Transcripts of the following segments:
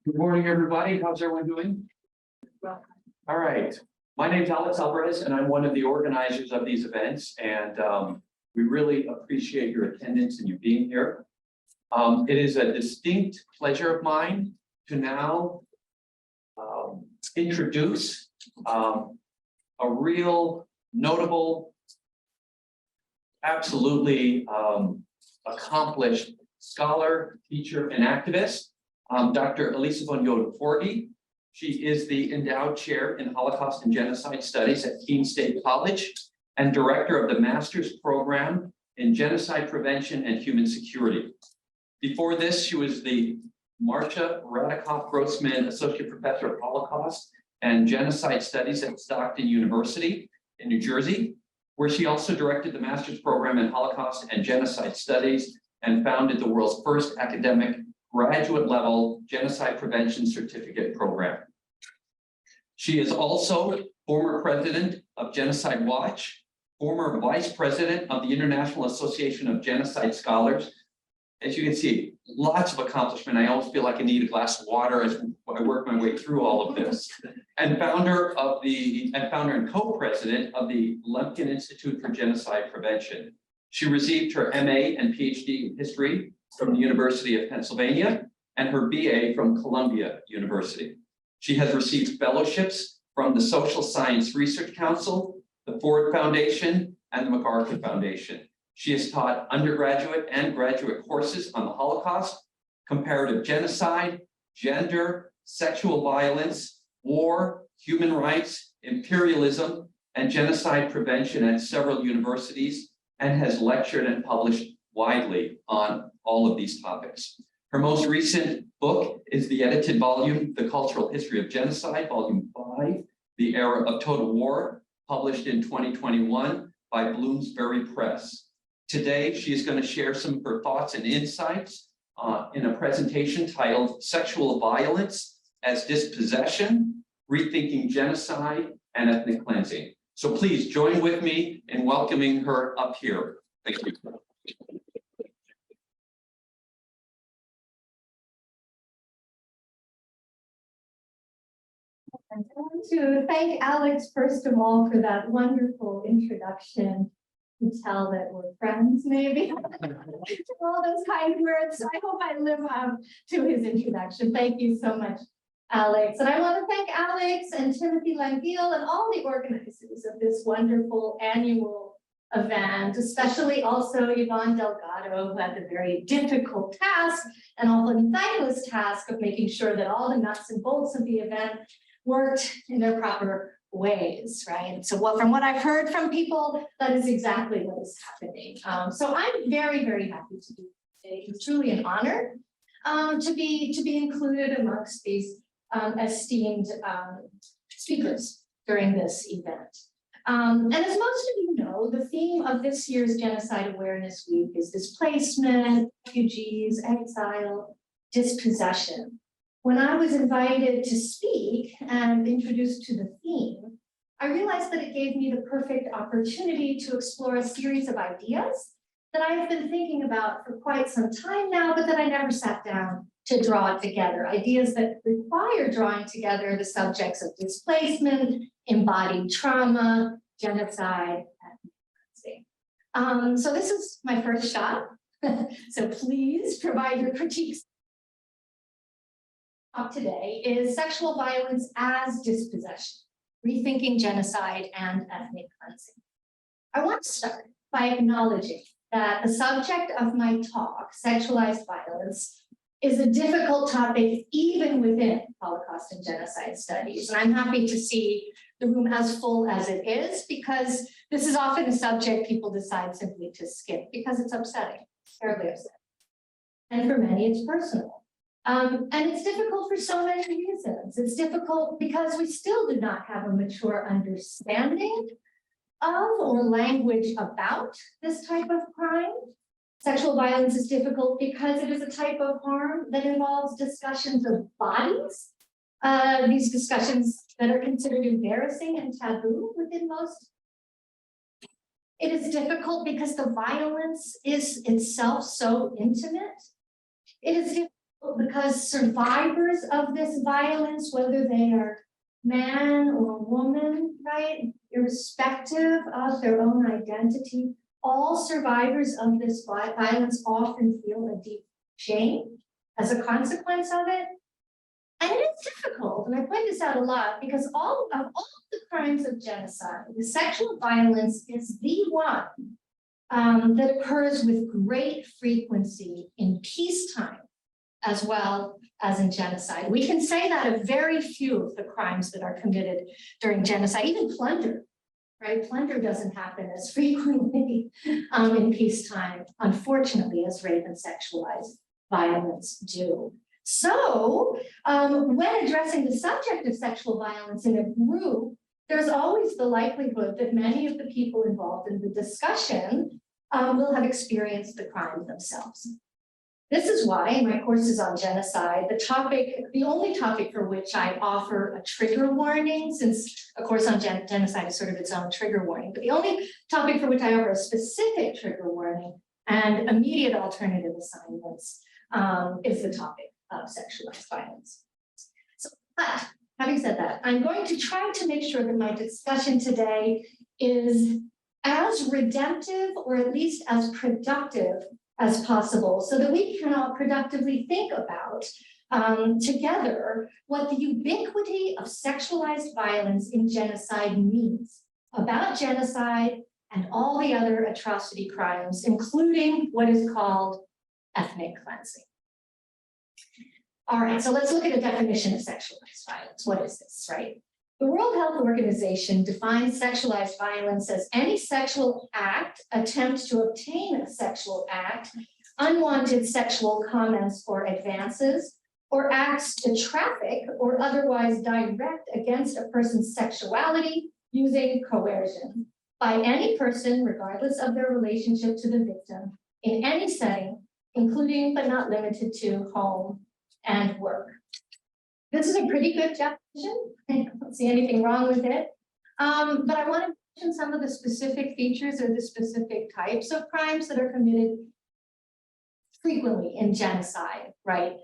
Good morning, everybody. How's everyone doing? Well, All right. My name's Alex Alvarez, and I'm one of the organizers of these events. And we really appreciate your attendance and you being here. It is a distinct pleasure of mine to now introduce a real notable, absolutely accomplished scholar, teacher, and activist. Dr. Elisa von Joeden-Forgey. She is the Endowed Chair in Holocaust and Genocide Studies at Keene State College and Director of the Master's Program in Genocide Prevention and Human Security. Before this, she was the Marsha Raticoff Grossman Associate Professor of Holocaust and Genocide Studies at Stockton University in New Jersey, where she also directed the Master's Program in Holocaust and Genocide Studies and founded the world's first academic graduate level Genocide Prevention Certificate Program. She is also former president of Genocide Watch, former vice president of the International Association of Genocide Scholars. As you can see, lots of accomplishment. I almost feel like I need a glass of water as I work my way through all of this. And founder and co-president of the Lemkin Institute for Genocide Prevention. She received her MA and PhD in history from the University of Pennsylvania and her BA from Columbia University. She has received fellowships from the Social Science Research Council, the Ford Foundation, and the MacArthur Foundation. She has taught undergraduate and graduate courses on the Holocaust, comparative genocide, gender, sexual violence, war, human rights, imperialism, and genocide prevention at several universities, and has lectured and published widely on all of these topics. Her most recent book is the edited volume, The Cultural History of Genocide, Volume 5, The Era of Total War, published in 2021 by Bloomsbury Press. Today, she is going to share some of her thoughts and insights in a presentation titled Sexual Violence as Dispossession, Rethinking Genocide and Ethnic Cleansing. So please join with me in welcoming her up here. Thank you. I want to thank Alex, first of all, for that wonderful introduction. You can tell that we're friends, maybe. All those kind words. I hope I live up to his introduction. Thank you so much, Alex. And I want to thank Alex and Timothy Langille and all the organizers of this wonderful annual event, especially also Yvonne Delgado, who had the very difficult task and often thankless task of making sure that all the nuts and bolts of the event worked in their proper ways, right? So from what I've heard from people, that is exactly what is happening. So I'm very, very happy to be today. It's truly an honor to be included amongst these esteemed speakers during this event. And as most of you know, the theme of this year's Genocide Awareness Week is displacement, refugees, exile, dispossession. When I was invited to speak and introduced to the theme, I realized that it gave me the perfect opportunity to explore a series of ideas that I have been thinking about for quite some time now, but that I never sat down to draw it together. Ideas that require drawing together the subjects of displacement, embodied trauma, genocide, and cleansing. So this is my first shot. So please provide your critiques. Up today is sexual violence as dispossession, rethinking genocide and ethnic cleansing. I want to start by acknowledging that the subject of my talk, sexualized violence, is a difficult topic even within Holocaust and Genocide Studies. And I'm happy to see the room as full as it is, because this is often a subject people decide simply to skip because it's upsetting, terribly upsetting. And for many, it's personal. And it's difficult for so many reasons. It's difficult because we still do not have a mature understanding of or language about this type of crime. Sexual violence is difficult because it is a type of harm that involves discussions of bodies, these discussions that are considered embarrassing and taboo within most. It is difficult because the violence is itself so intimate. It is difficult because survivors of this violence, whether they are man or woman, right, irrespective of their own identity, all survivors of this violence often feel a deep shame as a consequence of it. And it's difficult, and I point this out a lot, because of all the crimes of genocide, the sexual violence is the one that occurs with great frequency in peacetime as well as in genocide. We can say that of very few of the crimes that are committed during genocide, even plunder, right? Plunder doesn't happen as frequently in peacetime, unfortunately, as rape and sexualized violence do. So when addressing the subject of sexual violence in a group, there's always the likelihood that many of the people involved in the discussion will have experienced the crime themselves. This is why in my courses on genocide, the only topic for which I offer a trigger warning, since a course on genocide is sort of its own trigger warning, but the only topic for which I offer a specific trigger warning and immediate alternative assignments is the topic of sexualized violence. So, but having said that, I'm going to try to make sure that my discussion today is as redemptive or at least as productive as possible, so that we can all productively think about together what the ubiquity of sexualized violence in genocide means about genocide and all the other atrocity crimes, including what is called ethnic cleansing. All right, so let's look at a definition of sexualized violence. What is this, right? The World Health Organization defines sexualized violence as any sexual act, attempt to obtain a sexual act, unwanted sexual comments or advances, or acts to traffic or otherwise direct against a person's sexuality using coercion by any person, regardless of their relationship to the victim, in any setting, including but not limited to home and work. This is a pretty good definition. I don't see anything wrong with it. But I want to mention some of the specific features or the specific types of crimes that are committed frequently in genocide, right?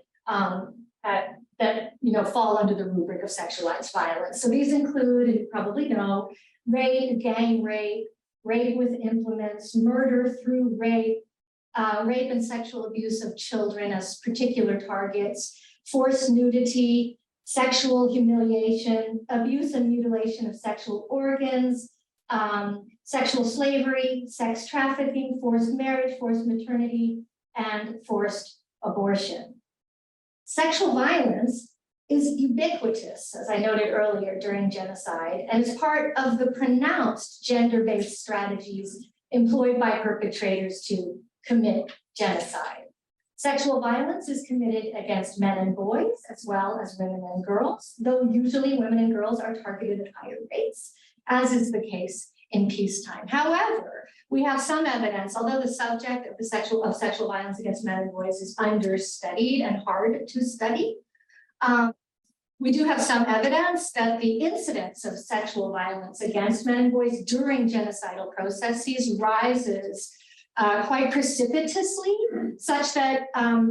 That fall under the rubric of sexualized violence. So these include, you probably know, rape, gang rape, rape with implements, murder through rape, rape and sexual abuse of children as particular targets, forced nudity, sexual humiliation, abuse and mutilation of sexual organs, sexual slavery, sex trafficking, forced marriage, forced maternity, and forced abortion. Sexual violence is ubiquitous, as I noted earlier, during genocide, and is part of the pronounced gender-based strategies employed by perpetrators to commit genocide. Sexual violence is committed against men and boys, as well as women and girls, though usually women and girls are targeted at higher rates, as is the case in peacetime. However, we have some evidence, although the subject of sexual violence against men and boys is understudied and hard to study, we do have some evidence that the incidence of sexual violence against men and boys during genocidal processes rises quite precipitously, such that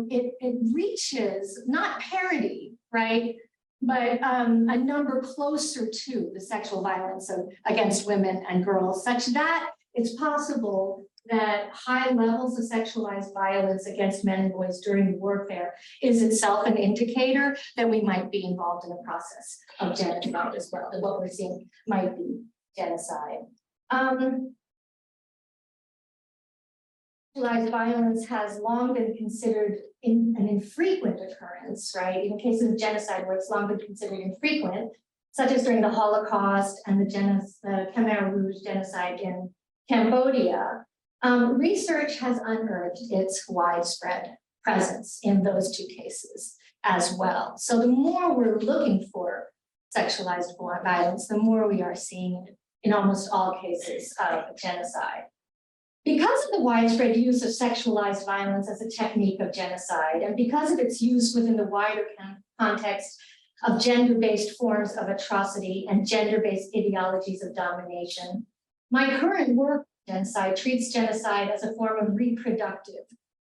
it reaches not parity, right, but a number closer to the sexual violence against women and girls, such that it's possible that high levels of sexualized violence against men and boys during warfare is itself an indicator that we might be involved in a process of genocide as well, that what we're seeing might be genocide. Sexualized violence has long been considered an infrequent occurrence, right? In cases of genocide where it's long been considered infrequent, such as during the Holocaust and the Khmer Rouge genocide in Cambodia, research has unearthed its widespread presence in those two cases as well. So the more we're looking for sexualized violence, the more we are seeing it in almost all cases of genocide. Because of the widespread use of sexualized violence as a technique of genocide, and because of its use within the wider context of gender-based forms of atrocity and gender-based ideologies of domination, my current work on genocide treats genocide as a form of reproductive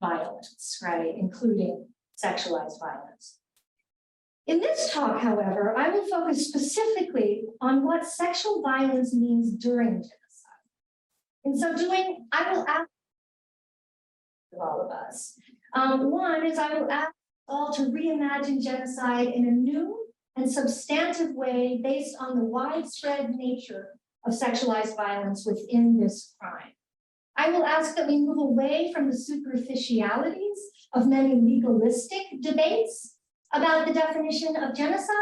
violence, right, including sexualized violence. In this talk, however, I will focus specifically on what sexual violence means during genocide. In so doing, I will ask all of us. One is I will ask all to reimagine genocide in a new and substantive way based on the widespread nature of sexualized violence within this crime. I will ask that we move away from the superficialities of many legalistic debates about the definition of genocide,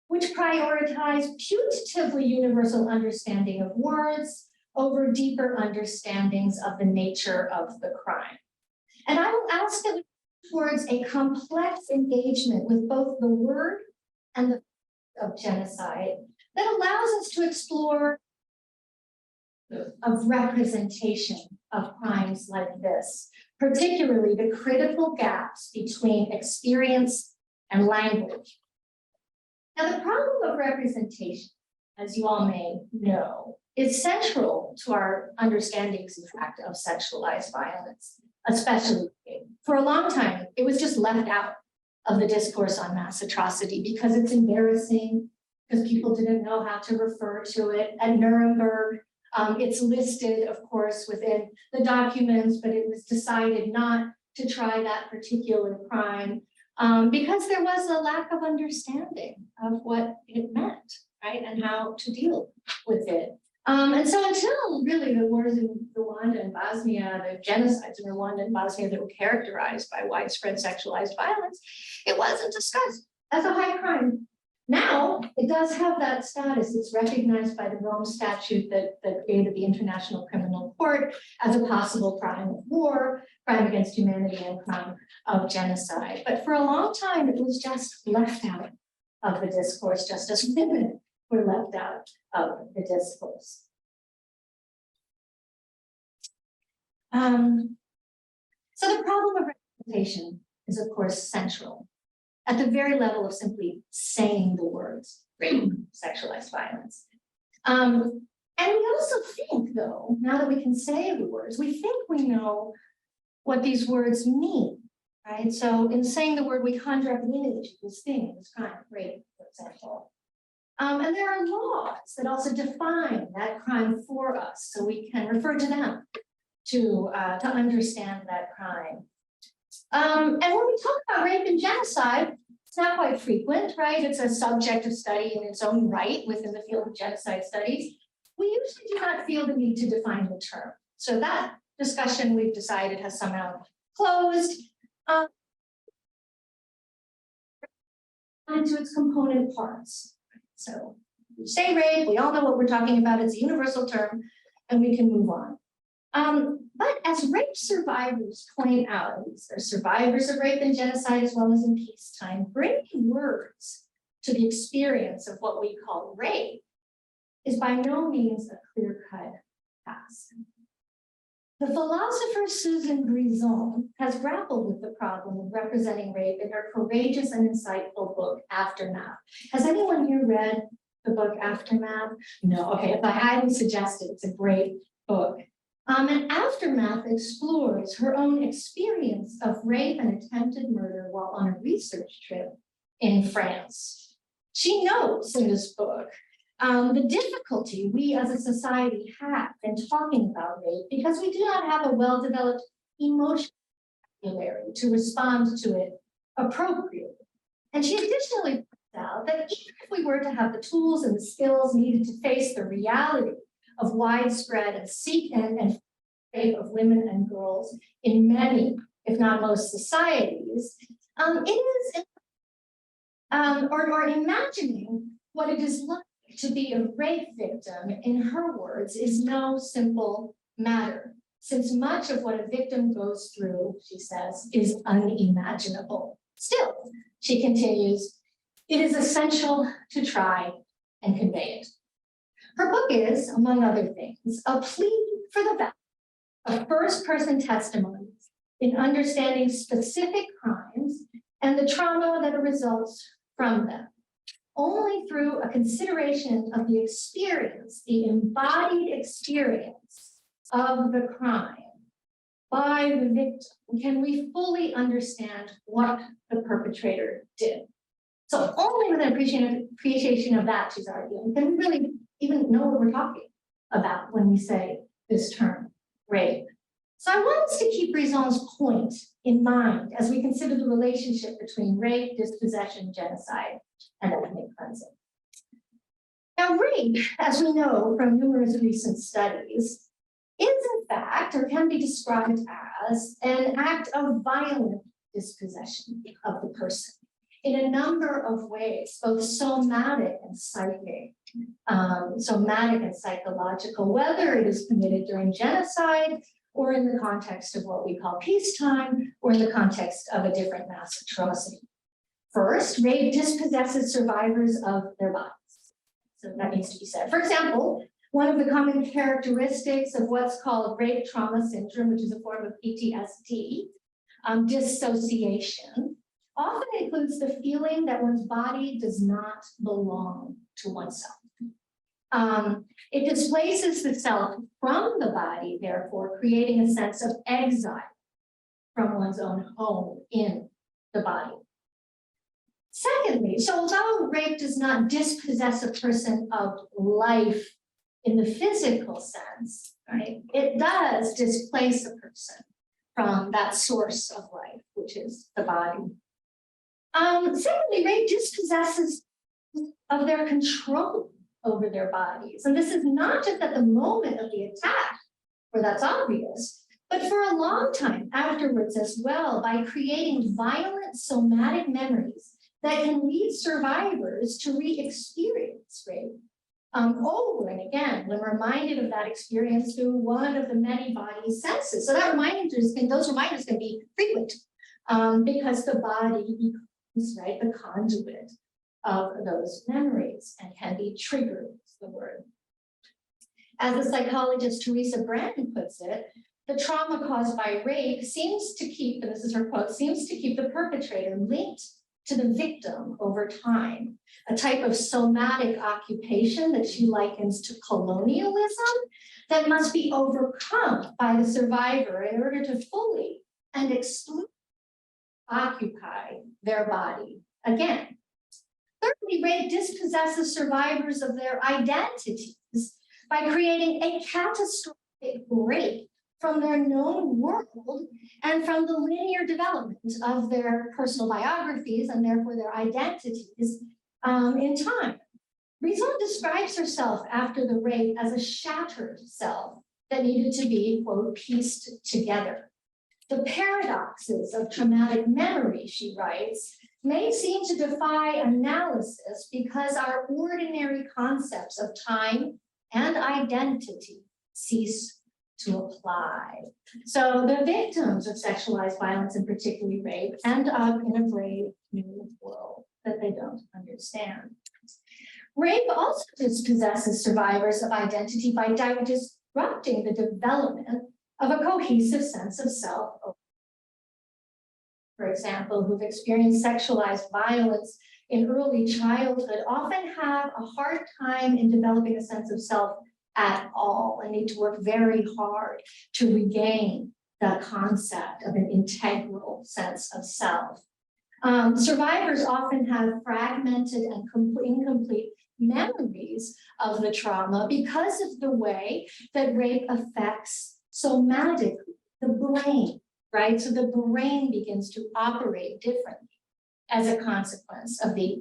which prioritize putatively universal understanding of words over deeper understandings of the nature of the crime. And I will ask that we move towards a complex engagement with both the word and the of genocide that allows us to explore of representation of crimes like this, particularly the critical gaps between experience and language. Now, the problem of representation, as you all may know, is central to our understandings, in fact, of sexualized violence, especially for a long time. It was just left out of the discourse on mass atrocity because it's embarrassing, because people didn't know how to refer to it. At Nuremberg, it's listed, of course, within the documents, but it was decided not to try that particular crime because there was a lack of understanding of what it meant, right, and how to deal with it. And so until really the wars in Rwanda and Bosnia, the genocides in Rwanda and Bosnia that were characterized by widespread sexualized violence, it wasn't discussed as a high crime. Now, it does have that status. It's recognized by the Rome Statute that created the International Criminal Court as a possible crime of war, crime against humanity, and crime of genocide. But for a long time, it was just left out of the discourse, just as women were left out of the discourse. So the problem of representation is, of course, central at the very level of simply saying the words rape, sexualized violence. And we also think, though, now that we can say the words, we think we know what these words mean, right? So in saying the word, we conjure up an image, this thing, this crime, rape, for example. And there are laws that also define that crime for us, so we can refer to them to understand that crime. And when we talk about rape and genocide, it's not quite frequent, right? It's a subject of study in its own right within the field of genocide studies. We usually do not feel the need to define the term. So that discussion, we've decided, has somehow closed into its component parts. So we say rape, we all know what we're talking about. It's a universal term, and we can move on. But as rape survivors point out, these are survivors of rape and genocide as well as in peacetime, bringing words to the experience of what we call rape is by no means a clear-cut task. The philosopher Susan Brison has grappled with the problem of representing rape in her courageous and insightful book, Aftermath. Has anyone here read the book Aftermath? No, okay, if I highly suggest it, it's a great book. And Aftermath explores her own experience of rape and attempted murder while on a research trip in France. She notes in this book the difficulty we as a society have in talking about rape because we do not have a well-developed emotional vocabulary to respond to it appropriately. And she additionally points out that even if we were to have the tools and the skills needed to face the reality of widespread and rape of women and girls in many, if not most societies, it is, or imagining what it is like to be a rape victim, in her words, is no simple matter, since much of what a victim goes through, she says, is unimaginable. Still, she continues, it is essential to try and convey it. Her book is, among other things, a plea for the value of first-person testimonies in understanding specific crimes and the trauma that results from them. Only through a consideration of the experience, the embodied experience of the crime, by the victim can we fully understand what the perpetrator did. So only with an appreciation of that, she's arguing, can we really even know what we're talking about when we say this term, rape. So I want us to keep Brison's point in mind as we consider the relationship between rape, dispossession, genocide, and ethnic cleansing. Now, rape, as we know from numerous recent studies, is in fact, or can be described as, an act of violent dispossession of the person in a number of ways, both somatic and psychic, somatic and psychological, whether it is committed during genocide or in the context of what we call peacetime, or in the context of a different mass atrocity. First, rape dispossesses survivors of their bodies. So that needs to be said. For example, one of the common characteristics of what's called rape trauma syndrome, which is a form of PTSD, dissociation, often includes the feeling that one's body does not belong to oneself. It displaces the self from the body, therefore, creating a sense of exile from one's own home in the body. Secondly, so although rape does not dispossess a person of life in the physical sense, right, it does displace a person from that source of life, which is the body. Secondly, rape dispossesses of their control over their bodies. And this is not just at the moment of the attack, where that's obvious, but for a long time afterwards as well, by creating violent somatic memories that can lead survivors to re-experience rape over and again when reminded of that experience through one of the many body senses. So that those reminders can be frequent because the body becomes, right, the conduit of those memories and can be triggered, is the word. As the psychologist Teresa Brandon puts it, the trauma caused by rape seems to keep, and this is her quote, seems to keep the perpetrator linked to the victim over time, a type of somatic occupation that she likens to colonialism that must be overcome by the survivor in order to fully and exclusively occupy their body again. Thirdly, rape dispossesses survivors of their identities by creating a catastrophic break from their known world and from the linear development of their personal biographies and therefore their identities in time. Brisson describes herself after the rape as a shattered self that needed to be, quote, pieced together. The paradoxes of traumatic memory, she writes, may seem to defy analysis because our ordinary concepts of time and identity cease to apply. So the victims of sexualized violence, and particularly rape, end up in a brave new world that they don't understand. Rape also dispossesses survivors of identity by disrupting the development of a cohesive sense of self. For example, who've experienced sexualized violence in early childhood often have a hard time in developing a sense of self at all and need to work very hard to regain the concept of an integral sense of self. Survivors often have fragmented and incomplete memories of the trauma because of the way that rape affects somatically the brain, right? So the brain begins to operate differently as a consequence of the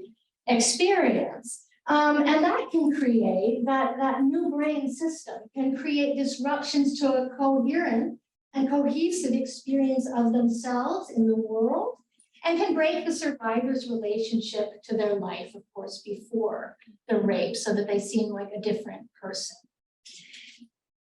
experience. And that can create, that new brain system can create disruptions to a coherent and cohesive experience of themselves in the world, and can break the survivor's relationship to their life, of course, before the rape, so that they seem like a different person.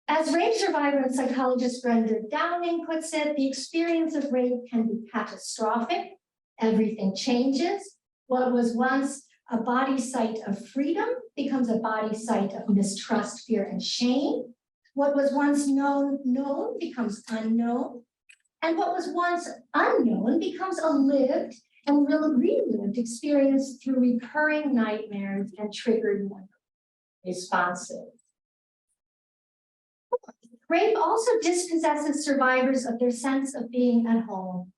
As rape survivor and psychologist Brenda Downing puts it, the experience of rape can be catastrophic. Everything changes. What was once a body site of freedom becomes a body site of mistrust, fear, and shame. What was once known becomes unknown. And what was once unknown becomes a lived and relived experience through recurring nightmares and triggered responses. Rape also dispossesses survivors of their sense of being at home.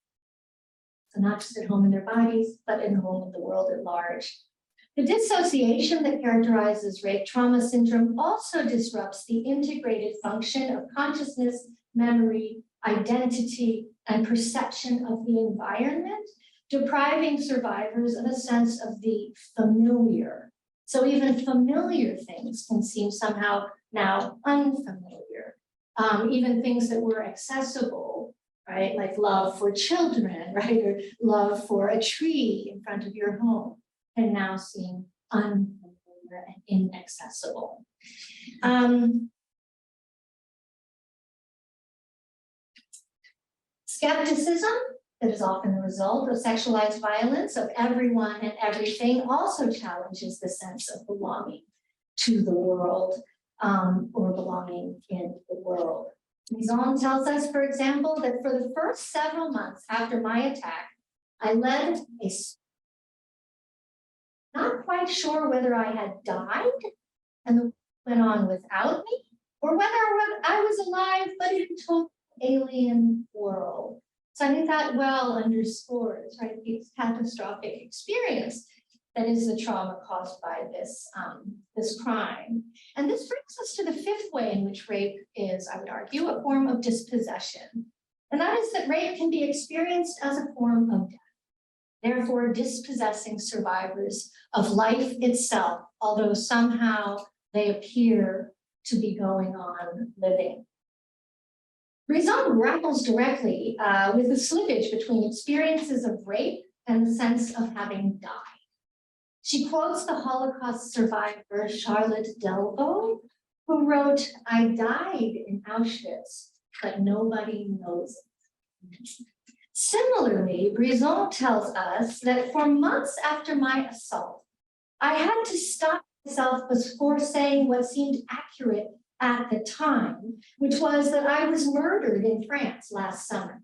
So not just at home in their bodies, but at home in the world at large. The dissociation that characterizes rape trauma syndrome also disrupts the integrated function of consciousness, memory, identity, and perception of the environment, depriving survivors of a sense of the familiar. So even familiar things can seem somehow now unfamiliar. Even things that were accessible, right? Like love for children, right? Or love for a tree in front of your home can now seem unfamiliar and inaccessible. Skepticism that is often the result of sexualized violence of everyone and everything also challenges the sense of belonging to the world or belonging in the world. Mizon tells us, for example, that for the first several months after my attack, I led a not quite sure whether I had died and the world went on without me, or whether I was alive but in a total alien world. So I think that well underscores, right, this catastrophic experience that is the trauma caused by this, this crime. And this brings us to the fifth way in which rape is, I would argue, a form of dispossession. And that is that rape can be experienced as a form of death, therefore dispossessing survivors of life itself, although somehow they appear to be going on living. Brizon grapples directly with the slippage between experiences of rape and the sense of having died. She quotes the Holocaust survivor Charlotte Delvaux, who wrote, "I died in Auschwitz, but nobody knows it." Similarly, Brizon tells us that for months after my assault, I had to stop myself before saying what seemed accurate at the time, which was that I was murdered in France last summer.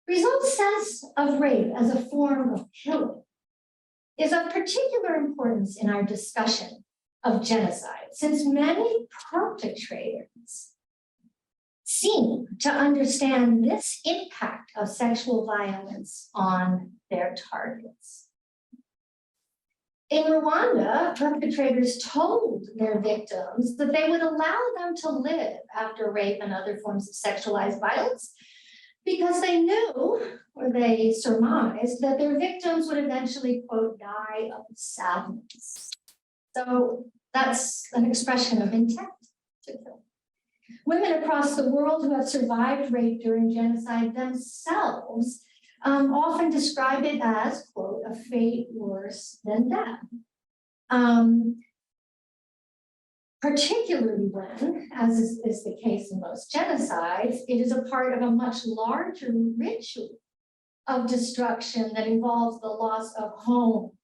Brizon's sense of rape as a form of killing is of particular importance in our discussion of genocide, since many perpetrators seem to understand this impact of sexual violence on their targets. In Rwanda, perpetrators told their victims that they would allow them to live after rape and other forms of sexualized violence because they knew, or they surmised, that their victims would eventually, quote, die of sadness. So that's an expression of intent to kill. Women across the world who have survived rape during genocide themselves often describe it as, quote, a fate worse than death. Particularly when, as is the case in most genocides, it is a part of a much larger ritual of destruction that involves the loss of home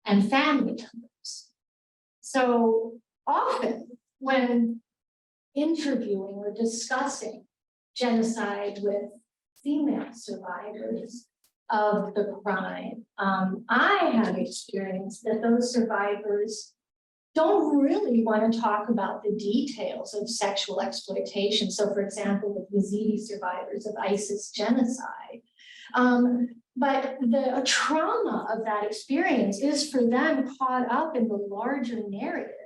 and family members. So often when interviewing or discussing genocide with female survivors of the crime, I have experienced that those survivors don't really want to talk about the details of sexual exploitation. So for example, with Yazidi survivors of ISIS genocide. But the trauma of that experience is for them caught up in the larger narrative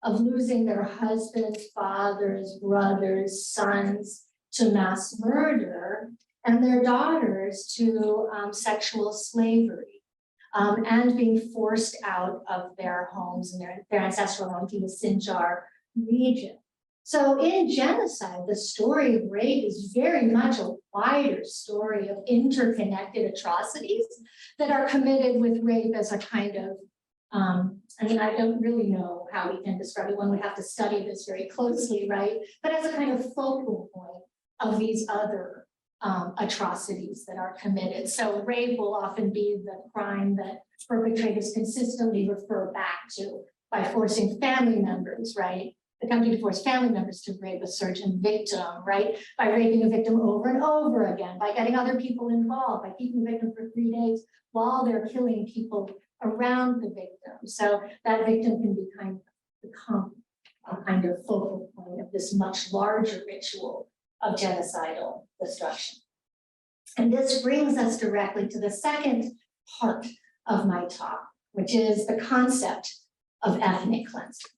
of losing their husbands, fathers, brothers, sons to mass murder, and their daughters to sexual slavery. And being forced out of their homes and their ancestral homes in the Sinjar region. So in genocide, the story of rape is very much a wider story of interconnected atrocities that are committed with rape as a kind of, I mean, I don't really know how we can describe it. One would have to study this very closely, right? But as a kind of focal point of these other atrocities that are committed. So rape will often be the crime that perpetrators consistently refer back to by forcing family members, right? The company to force family members to rape a certain victim, right? By raping a victim over and over again, by getting other people involved, by keeping the victim for 3 days while they're killing people around the victim. So that victim can be kind of become a kind of focal point of this much larger ritual of genocidal destruction. And this brings us directly to the second part of my talk, which is the concept of ethnic cleansing.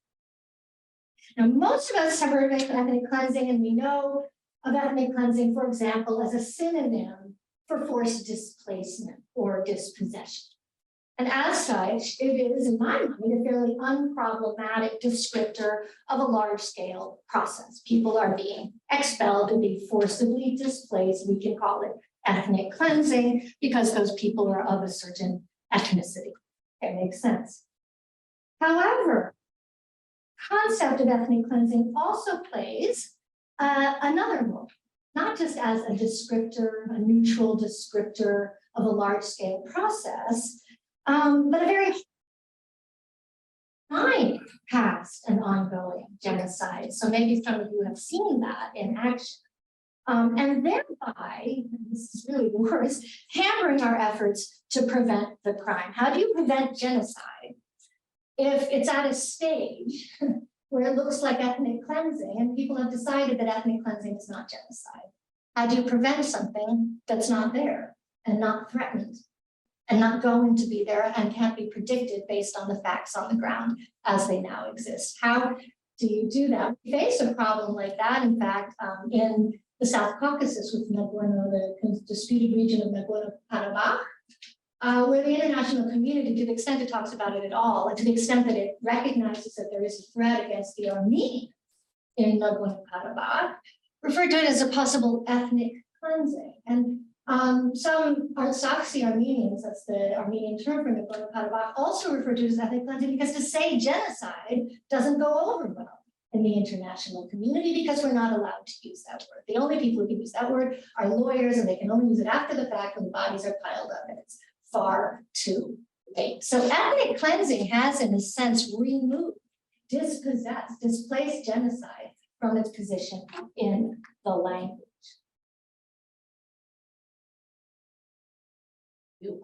Now, most of us have heard of ethnic cleansing, and we know of ethnic cleansing, for example, as a synonym for forced displacement or dispossession. And as such, it is, in my mind, a fairly unproblematic descriptor of a large-scale process. People are being expelled to be forcibly displaced. We can call it ethnic cleansing because those people are of a certain ethnicity. It makes sense. However, concept of ethnic cleansing also plays another role, not just as a descriptor, a neutral descriptor of a large-scale process, but a very time past and ongoing genocide. So maybe some of you have seen that in action. And thereby, this is really the worst, hammering our efforts to prevent the crime. How do you prevent genocide if it's at a stage where it looks like ethnic cleansing and people have decided that ethnic cleansing is not genocide? How do you prevent something that's not there and not threatened and not going to be there and can't be predicted based on the facts on the ground as they now exist? How do you do that? We face a problem like that, in fact, in the South Caucasus with Nagorno, the disputed region of Nagorno-Karabakh, where the international community, to the extent it talks about it at all, and to the extent that it recognizes that there is a threat against the Armenians in Nagorno-Karabakh, referred to it as a possible ethnic cleansing. And some Artsakhi Armenians, that's the Armenian term for Nagorno-Karabakh, also refer to it as ethnic cleansing because to say genocide doesn't go over well in the international community because we're not allowed to use that word. The only people who can use that word are lawyers, and they can only use it after the fact when the bodies are piled up, and it's far too late. So ethnic cleansing has, in a sense, removed, dispossessed, displaced genocide from its position in the language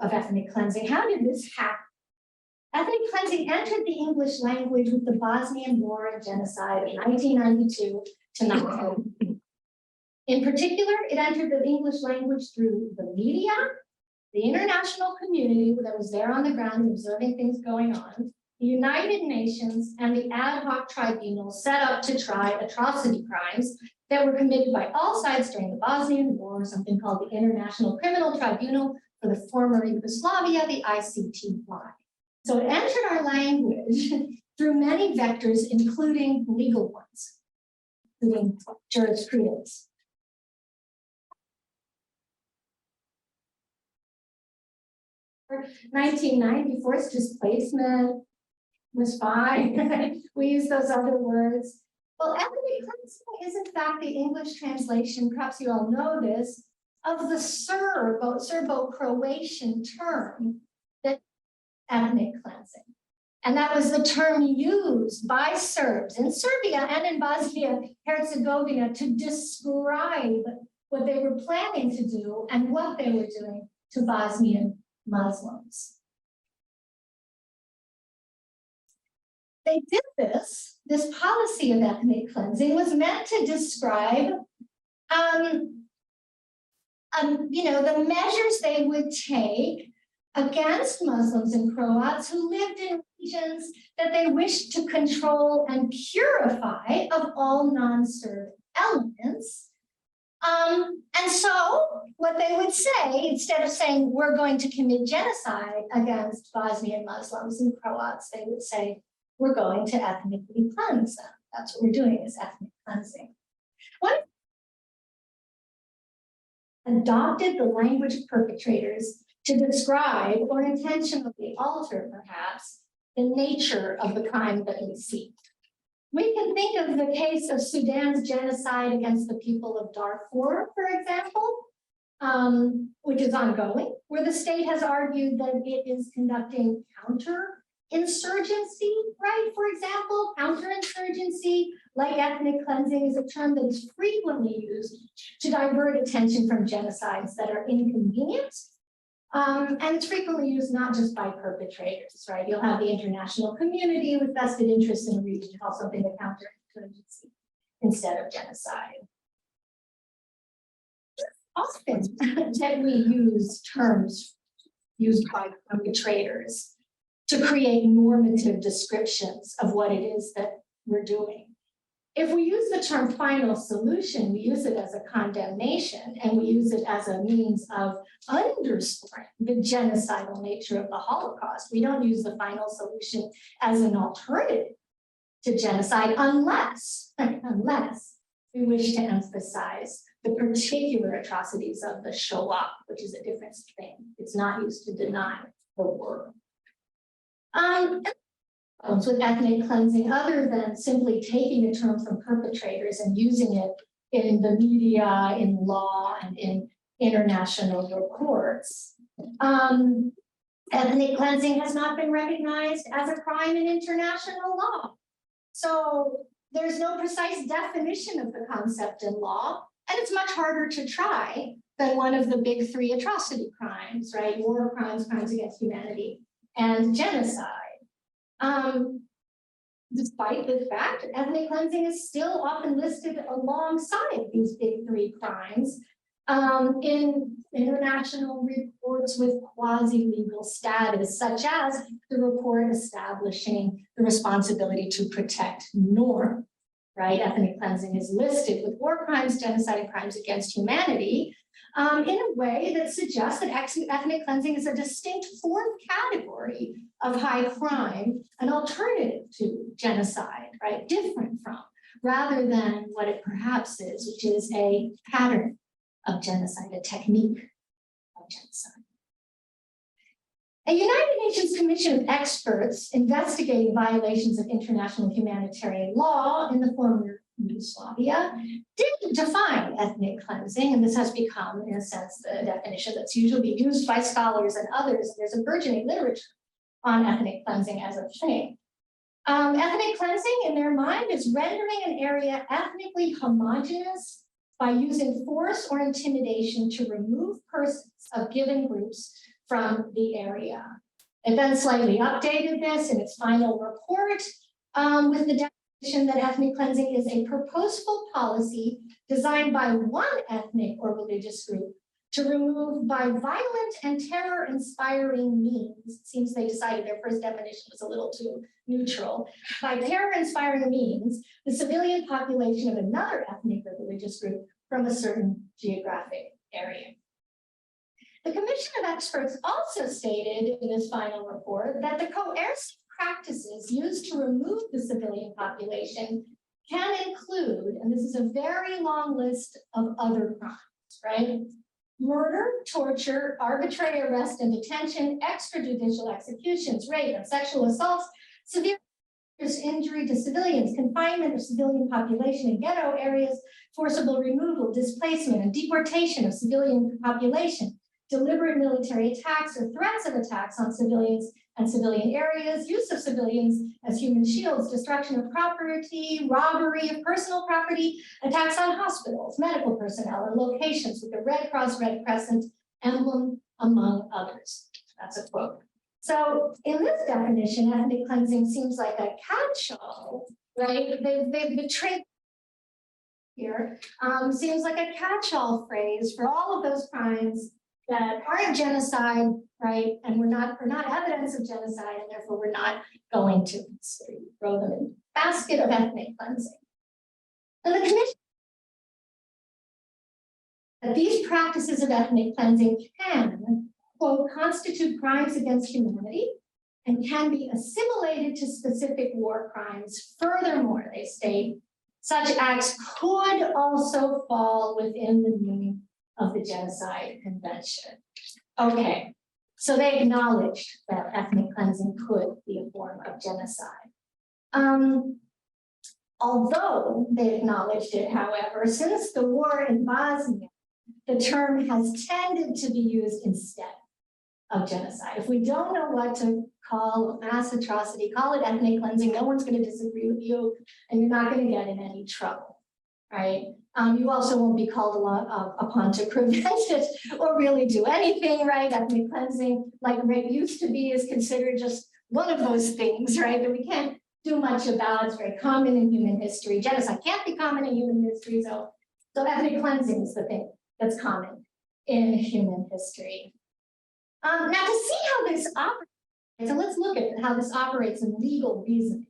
of ethnic cleansing. How did this happen? Ethnic cleansing entered the English language with the Bosnian War and Genocide of 1992 to 1993. In particular, it entered the English language through the media, the international community that was there on the ground observing things going on, the United Nations, and the ad hoc tribunal set up to try atrocity crimes that were committed by all sides during the Bosnian War, something called the International Criminal Tribunal for the former Yugoslavia, the ICTY. So it entered our language through many vectors, including legal ones, including jurisprudence. For 1990, forced displacement was fine. We use those other words. Well, ethnic cleansing is in fact the English translation, perhaps you all know this, of the Serbo-Croatian term that ethnic cleansing. And that was the term used by Serbs in Serbia and in Bosnia-Herzegovina to describe what they were planning to do and what they were doing to Bosnian Muslims. They did this policy of ethnic cleansing was meant to describe the measures they would take against Muslims and Croats who lived in regions that they wished to control and purify of all non-Serb elements. And so what they would say, instead of saying, we're going to commit genocide against Bosnian Muslims and Croats, they would say, we're going to ethnically cleanse them. That's what we're doing, is ethnic cleansing. What adopted the language of perpetrators to describe or intentionally alter, perhaps, the nature of the crime that we see. We can think of the case of Sudan's genocide against the people of Darfur, for example, which is ongoing, where the state has argued that it is conducting counterinsurgency, right? For example, counterinsurgency, like ethnic cleansing, is a term that is frequently used to divert attention from genocides that are inconvenient And it's frequently used not just by perpetrators, right? You'll have the international community with vested interest in a region call something a counterinsurgency instead of genocide. Often that we use terms used by perpetrators to create normative descriptions of what it is that we're doing. If we use the term final solution, we use it as a condemnation, and we use it as a means of underscoring the genocidal nature of the Holocaust. We don't use the final solution as an alternative to genocide unless we wish to emphasize the particular atrocities of the Shoah, which is a different thing. It's not used to deny the war. With ethnic cleansing, other than simply taking a term from perpetrators and using it in the media, in law, and in international reports. Ethnic cleansing has not been recognized as a crime in international law. So there's no precise definition of the concept in law, and it's much harder to try than one of the big three atrocity crimes, right? War crimes, crimes against humanity, and genocide. Despite the fact that ethnic cleansing is still often listed alongside these big three crimes in international reports with quasi-legal status, such as the report establishing the responsibility to protect norm, right? Ethnic cleansing is listed with war crimes, genocide, and crimes against humanity in a way that suggests that ethnic cleansing is a distinct fourth category of high crime, an alternative to genocide, right? Different from, rather than what it perhaps is, which is a pattern of genocide, a technique of genocide. A United Nations Commission of experts investigating violations of international humanitarian law in the former Yugoslavia did define ethnic cleansing, and this has become, in a sense, the definition that's usually used by scholars and others. There's a burgeoning literature on ethnic cleansing as a thing. Ethnic cleansing, in their mind, is rendering an area ethnically homogeneous by using force or intimidation to remove persons of given groups from the area. It then slightly updated this in its final report with the definition that ethnic cleansing is a purposeful policy designed by one ethnic or religious group to remove by violent and terror-inspiring means. It seems they decided their first definition was a little too neutral. By terror-inspiring means, the civilian population of another ethnic or religious group from a certain geographic area. The Commission of Experts also stated in this final report that the coercive practices used to remove the civilian population can include, and this is a very long list of other crimes, right? Murder, torture, arbitrary arrest and detention, extrajudicial executions, rape, and sexual assaults, severe injury to civilians, confinement of civilian population in ghetto areas, forcible removal, displacement, and deportation of civilian population, deliberate military attacks or threats of attacks on civilians and civilian areas, use of civilians as human shields, destruction of property, robbery of personal property, attacks on hospitals, medical personnel, or locations with the Red Cross, Red Crescent emblem, among others. That's a quote. So in this definition, ethnic cleansing seems like a catch-all, right? They've betrayed here, seems like a catch-all phrase for all of those crimes that aren't genocide, right? And we're not evidence of genocide, and therefore we're not going to throw them in the basket of ethnic cleansing. And the Commission that these practices of ethnic cleansing can, quote, constitute crimes against humanity and can be assimilated to specific war crimes. Furthermore, they state, such acts could also fall within the meaning of the Genocide Convention. Okay, so they acknowledged that ethnic cleansing could be a form of genocide. Although they acknowledged it, however, since the war in Bosnia, the term has tended to be used instead of genocide. If we don't know what to call a mass atrocity, call it ethnic cleansing. No one's going to disagree with you, and you're not going to get in any trouble, right? You also won't be called upon to prevent it or really do anything, right? Ethnic cleansing, like rape used to be, is considered just one of those things, right? That we can't do much about. It's very common in human history. Genocide can't be common in human history, so ethnic cleansing is the thing that's common in human history. Now, to see how this operates, so let's look at how this operates in legal reasoning.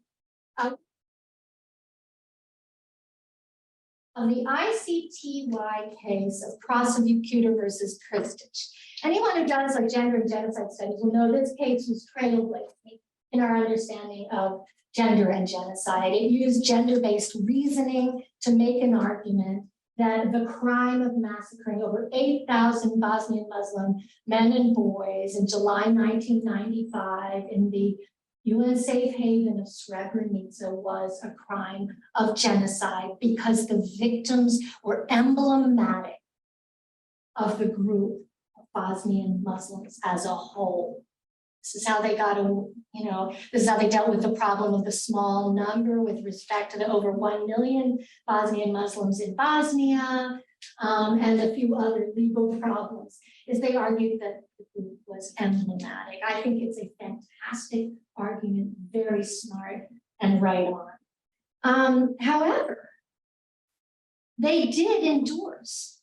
Of the ICTY case of Prosecutor versus Christich. Anyone who does like gender and genocide studies will know this case was trailblazing in our understanding of gender and genocide. It used gender-based reasoning to make an argument that the crime of massacring over 8,000 Bosnian Muslim men and boys in July 1995 in the UN safe haven of Srebrenica was a crime of genocide because the victims were emblematic of the group of Bosnian Muslims as a whole. This is how they got, this is how they dealt with the problem of the small number with respect to the over 1 million Bosnian Muslims in Bosnia, and a few other legal problems, is they argued that the group was emblematic. I think it's a fantastic argument, very smart and right on. However, they did endorse,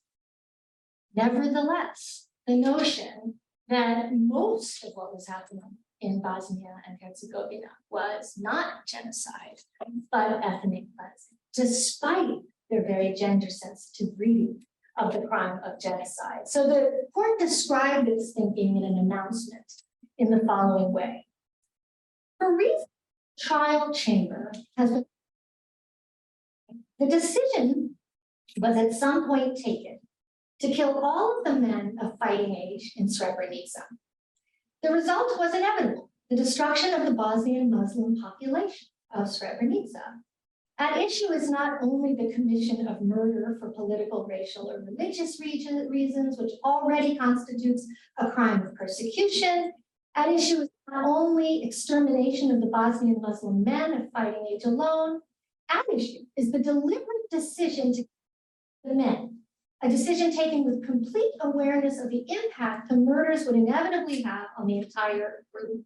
nevertheless, the notion that most of what was happening in Bosnia and Herzegovina was not genocide, but ethnic cleansing, despite their very gender-sensitive reading of the crime of genocide. So the court described its thinking in an announcement in the following way. For reason, the trial chamber has been, the decision was at some point taken to kill all of the men of fighting age in Srebrenica. The result was inevitable, the destruction of the Bosnian Muslim population of Srebrenica. At issue is not only the commission of murder for political, racial, or religious reasons, which already constitutes a crime of persecution. At issue is not only extermination of the Bosnian Muslim men of fighting age alone. At issue is the deliberate decision to kill the men, a decision taken with complete awareness of the impact the murders would inevitably have on the entire group.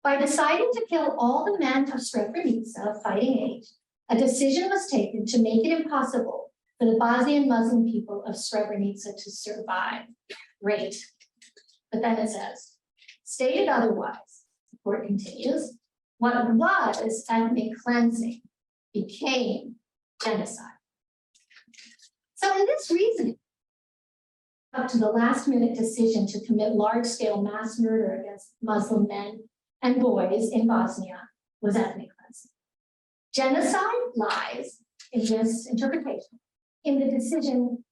By deciding to kill all the men of Srebrenica of fighting age, a decision was taken to make it impossible for the Bosnian Muslim people of Srebrenica to survive. Great. But then it says, stated otherwise, the court continues, what was ethnic cleansing became genocide. So in this reasoning, up to the last minute decision to commit large-scale mass murder against Muslim men and boys in Bosnia was ethnic cleansing. Genocide lies in this interpretation, in the decision,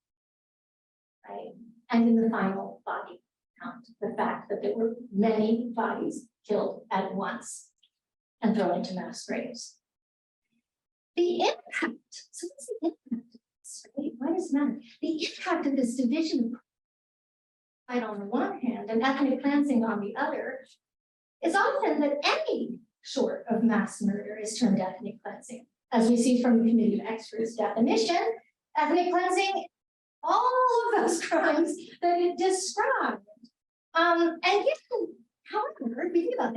right, and in the final body count, the fact that there were many bodies killed at once and thrown into mass graves. The impact, so what's the impact of this, right? Why does it matter? The impact of this division of on the one hand and ethnic cleansing on the other is often that any short of mass murder is termed ethnic cleansing. As we see from the Committee of Experts definition, ethnic cleansing, all of those crimes that it described. And given, however, we think about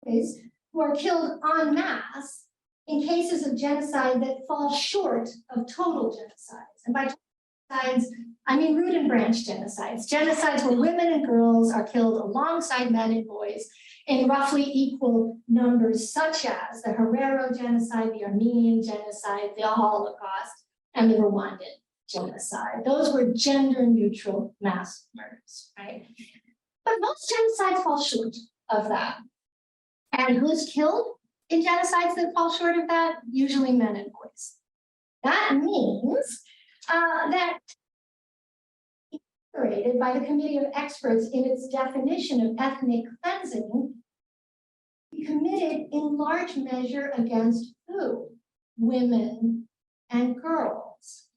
this, who are killed en masse in cases of genocide that fall short of total genocides. And by genocides, I mean root and branch genocides, genocides where women and girls are killed alongside men and boys in roughly equal numbers, such as the Herero genocide, the Armenian genocide, the Holocaust, and the Rwandan genocide. Those were gender-neutral mass murders, right? But most genocides fall short of that. And who's killed in genocides that fall short of that? Usually men and boys. That means that by the Committee of Experts in its definition of ethnic cleansing, committed in large measure against who? Women and girls.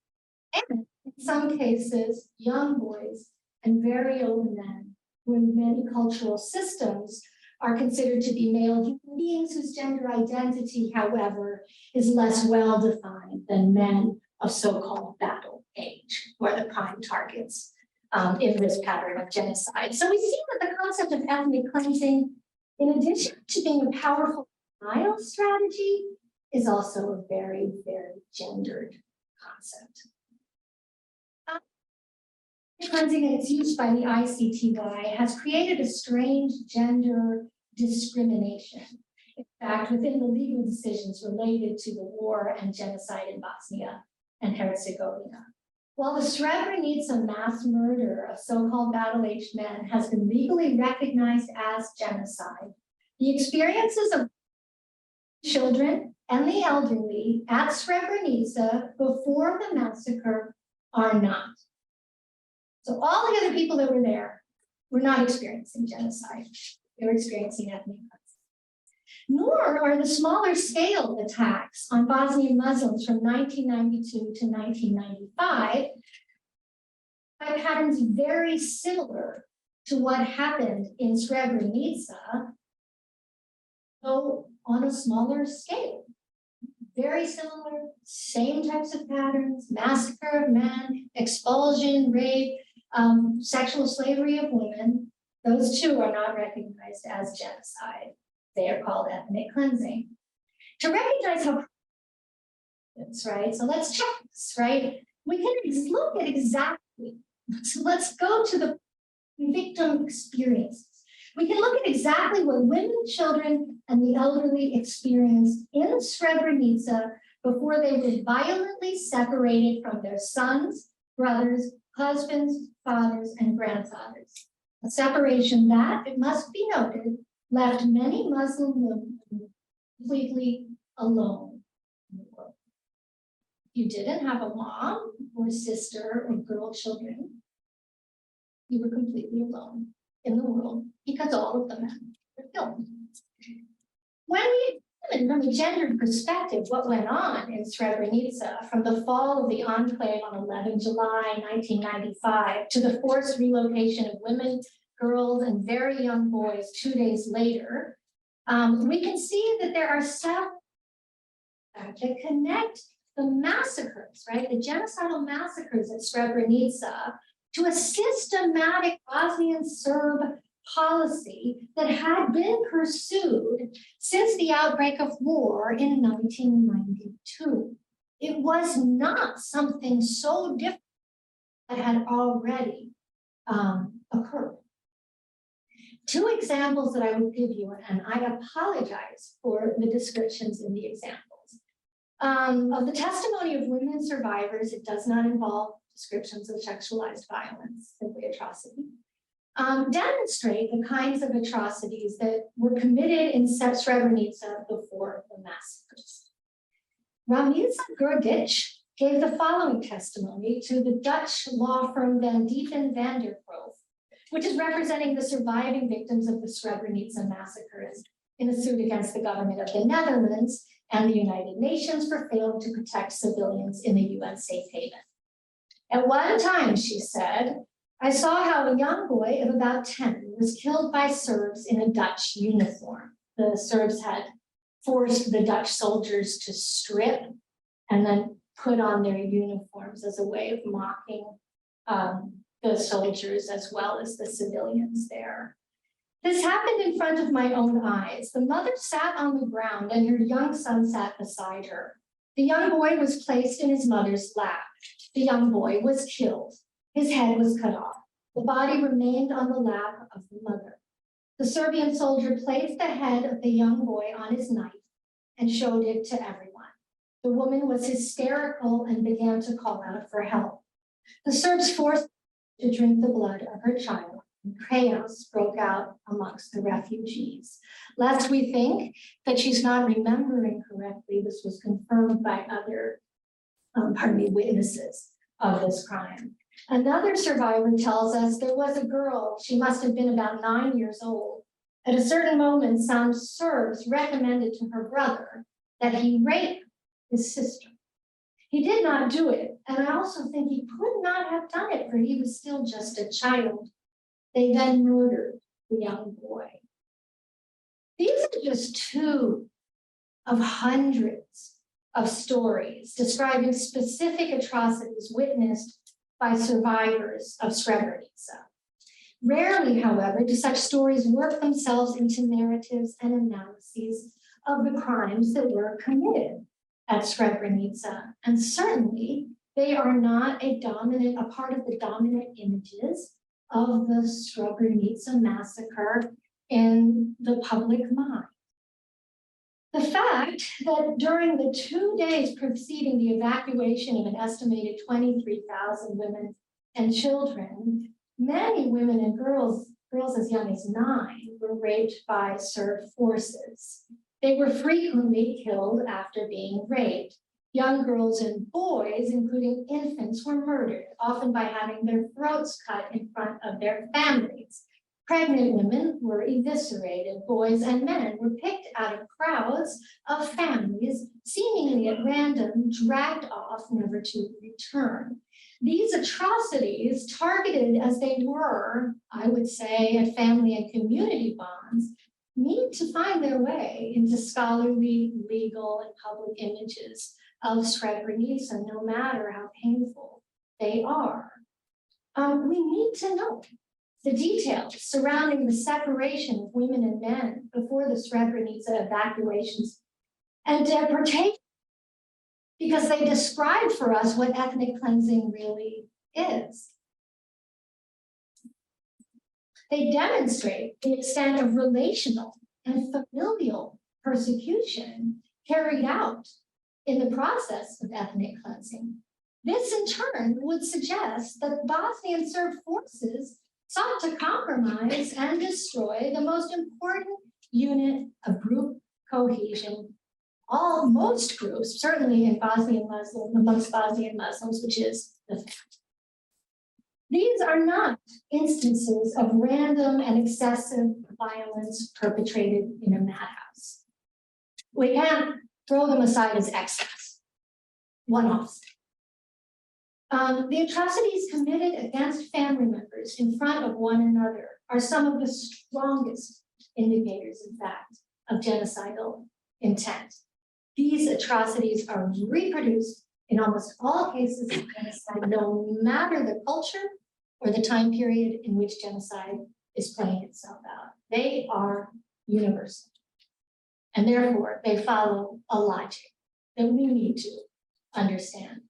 And in some cases, young boys and very old men who in many cultural systems are considered to be male human beings whose gender identity, however, is less well-defined than men of so-called battle age, who are the prime targets in this pattern of genocide. So we see that the concept of ethnic cleansing, in addition to being a powerful denial strategy, is also a very, very gendered concept. Cleansing and its use by the ICTY has created a strange gender discrimination. In fact, within the legal decisions related to the war and genocide in Bosnia and Herzegovina. While the Srebrenica mass murder of so-called battle-aged men has been legally recognized as genocide, the experiences of children and the elderly at Srebrenica before the massacre are not. So all the other people that were there were not experiencing genocide. They were experiencing ethnic cleansing. Nor are the smaller scale attacks on Bosnian Muslims from 1992 to 1995 by patterns very similar to what happened in Srebrenica, though on a smaller scale. Very similar, same types of patterns: massacre of men, expulsion, rape, sexual slavery of women. Those two are not recognized as genocide. They are called ethnic cleansing. To recognize how it's right, so let's check this, right? We can look at exactly, so let's go to the victim experiences. We can look at exactly what women, children, and the elderly experienced in Srebrenica before they were violently separated from their sons, brothers, husbands, fathers, and grandfathers. A separation that, it must be noted, left many Muslim women completely alone in the world. You didn't have a mom or sister or girl children. You were completely alone in the world because all of the men were killed. When we examine from a gendered perspective what went on in Srebrenica from the fall of the enclave on 11 July 1995 to the forced relocation of women, girls, and very young boys 2 days later, we can see that there are several that connect the massacres, right? The genocidal massacres at Srebrenica to a systematic Bosnian Serb policy that had been pursued since the outbreak of war in 1992. It was not something so different that had already occurred. Two examples that I would give you, and I apologize for the descriptions in the examples. Of the testimony of women survivors, it does not involve descriptions of sexualized violence, simply atrocity, demonstrate the kinds of atrocities that were committed in Srebrenica before the massacres. Ramiza Gurdic gave the following testimony to the Dutch law firm Van Diepen van der Grove, which is representing the surviving victims of the Srebrenica massacres in a suit against the government of the Netherlands and the United Nations for failing to protect civilians in the UN safe haven. At one time, she said, I saw how a young boy of about 10 was killed by Serbs in a Dutch uniform. The Serbs had forced the Dutch soldiers to strip and then put on their uniforms as a way of mocking the soldiers as well as the civilians there. This happened in front of my own eyes. The mother sat on the ground and her young son sat beside her. The young boy was placed in his mother's lap. The young boy was killed. His head was cut off. The body remained on the lap of the mother. The Serbian soldier placed the head of the young boy on his knife and showed it to everyone. The woman was hysterical and began to call out for help. The Serbs forced her to drink the blood of her child, and chaos broke out amongst the refugees. Lest we think that she's not remembering correctly, this was confirmed by other witnesses of this crime. Another survivor tells us there was a girl, she must have been about 9 years old. At a certain moment, some Serbs recommended to her brother that he rape his sister. He did not do it, and I also think he could not have done it, for he was still just a child. They then murdered the young boy. These are just two of hundreds of stories describing specific atrocities witnessed by survivors of Srebrenica. Rarely, however, do such stories work themselves into narratives and analyses of the crimes that were committed at Srebrenica. And certainly, they are not a part of the dominant images of the Srebrenica massacre in the public mind. The fact that during the 2 days preceding the evacuation of an estimated 23,000 women and children, many women and girls as young as 9, were raped by Serb forces. They were frequently killed after being raped. Young girls and boys, including infants, were murdered, often by having their throats cut in front of their families. Pregnant women were eviscerated. Boys and men were picked out of crowds of families, seemingly at random, dragged off, never to return. These atrocities, targeted as they were, I would say, at family and community bonds, need to find their way into scholarly, legal, and public images of Srebrenica, no matter how painful they are. We need to know the details surrounding the separation of women and men before the Srebrenica evacuations and deportation, because they describe for us what ethnic cleansing really is. They demonstrate the extent of relational and familial persecution carried out in the process of ethnic cleansing. This, in turn, would suggest that Bosnian Serb forces sought to compromise and destroy the most important unit of group cohesion. Most groups, certainly in amongst Bosnian Muslims, which is the family. These are not instances of random and excessive violence perpetrated in a madhouse. We can't throw them aside as excess, one-offs. The atrocities committed against family members in front of one another are some of the strongest indicators, in fact, of genocidal intent. These atrocities are reproduced in almost all cases of genocide, no matter the culture or the time period in which genocide is playing itself out. They are universal. And therefore, they follow a logic that we need to understand.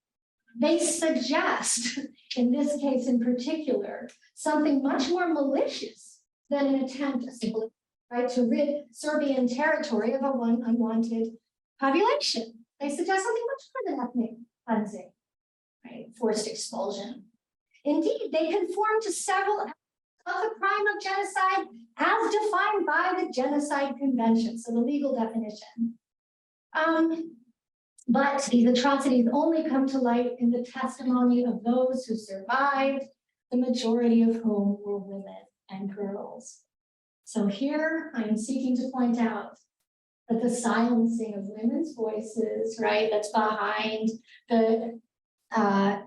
They suggest, in this case in particular, something much more malicious than an attempt to rid Serbian territory of an unwanted population. They suggest something much more than ethnic cleansing, right? Forced expulsion. Indeed, they conform to several of the crime of genocide as defined by the Genocide Convention, so the legal definition. But these atrocities only come to light in the testimony of those who survived, the majority of whom were women and girls. So here I am seeking to point out that the silencing of women's voices, right, that's behind the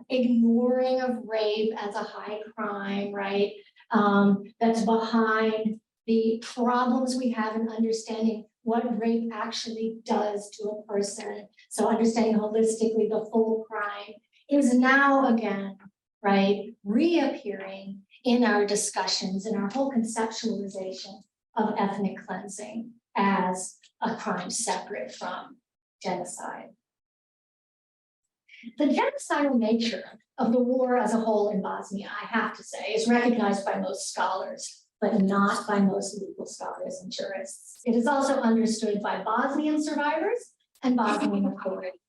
ignoring of rape as a high crime, right, that's behind the problems we have in understanding what rape actually does to a person. So understanding holistically the full crime is now again, right, reappearing in our discussions, in our whole conceptualization of ethnic cleansing as a crime separate from genocide. The genocidal nature of the war as a whole in Bosnia, I have to say, is recognized by most scholars, but not by most legal scholars and jurists. It is also understood by Bosnian survivors and Bosnian authorities.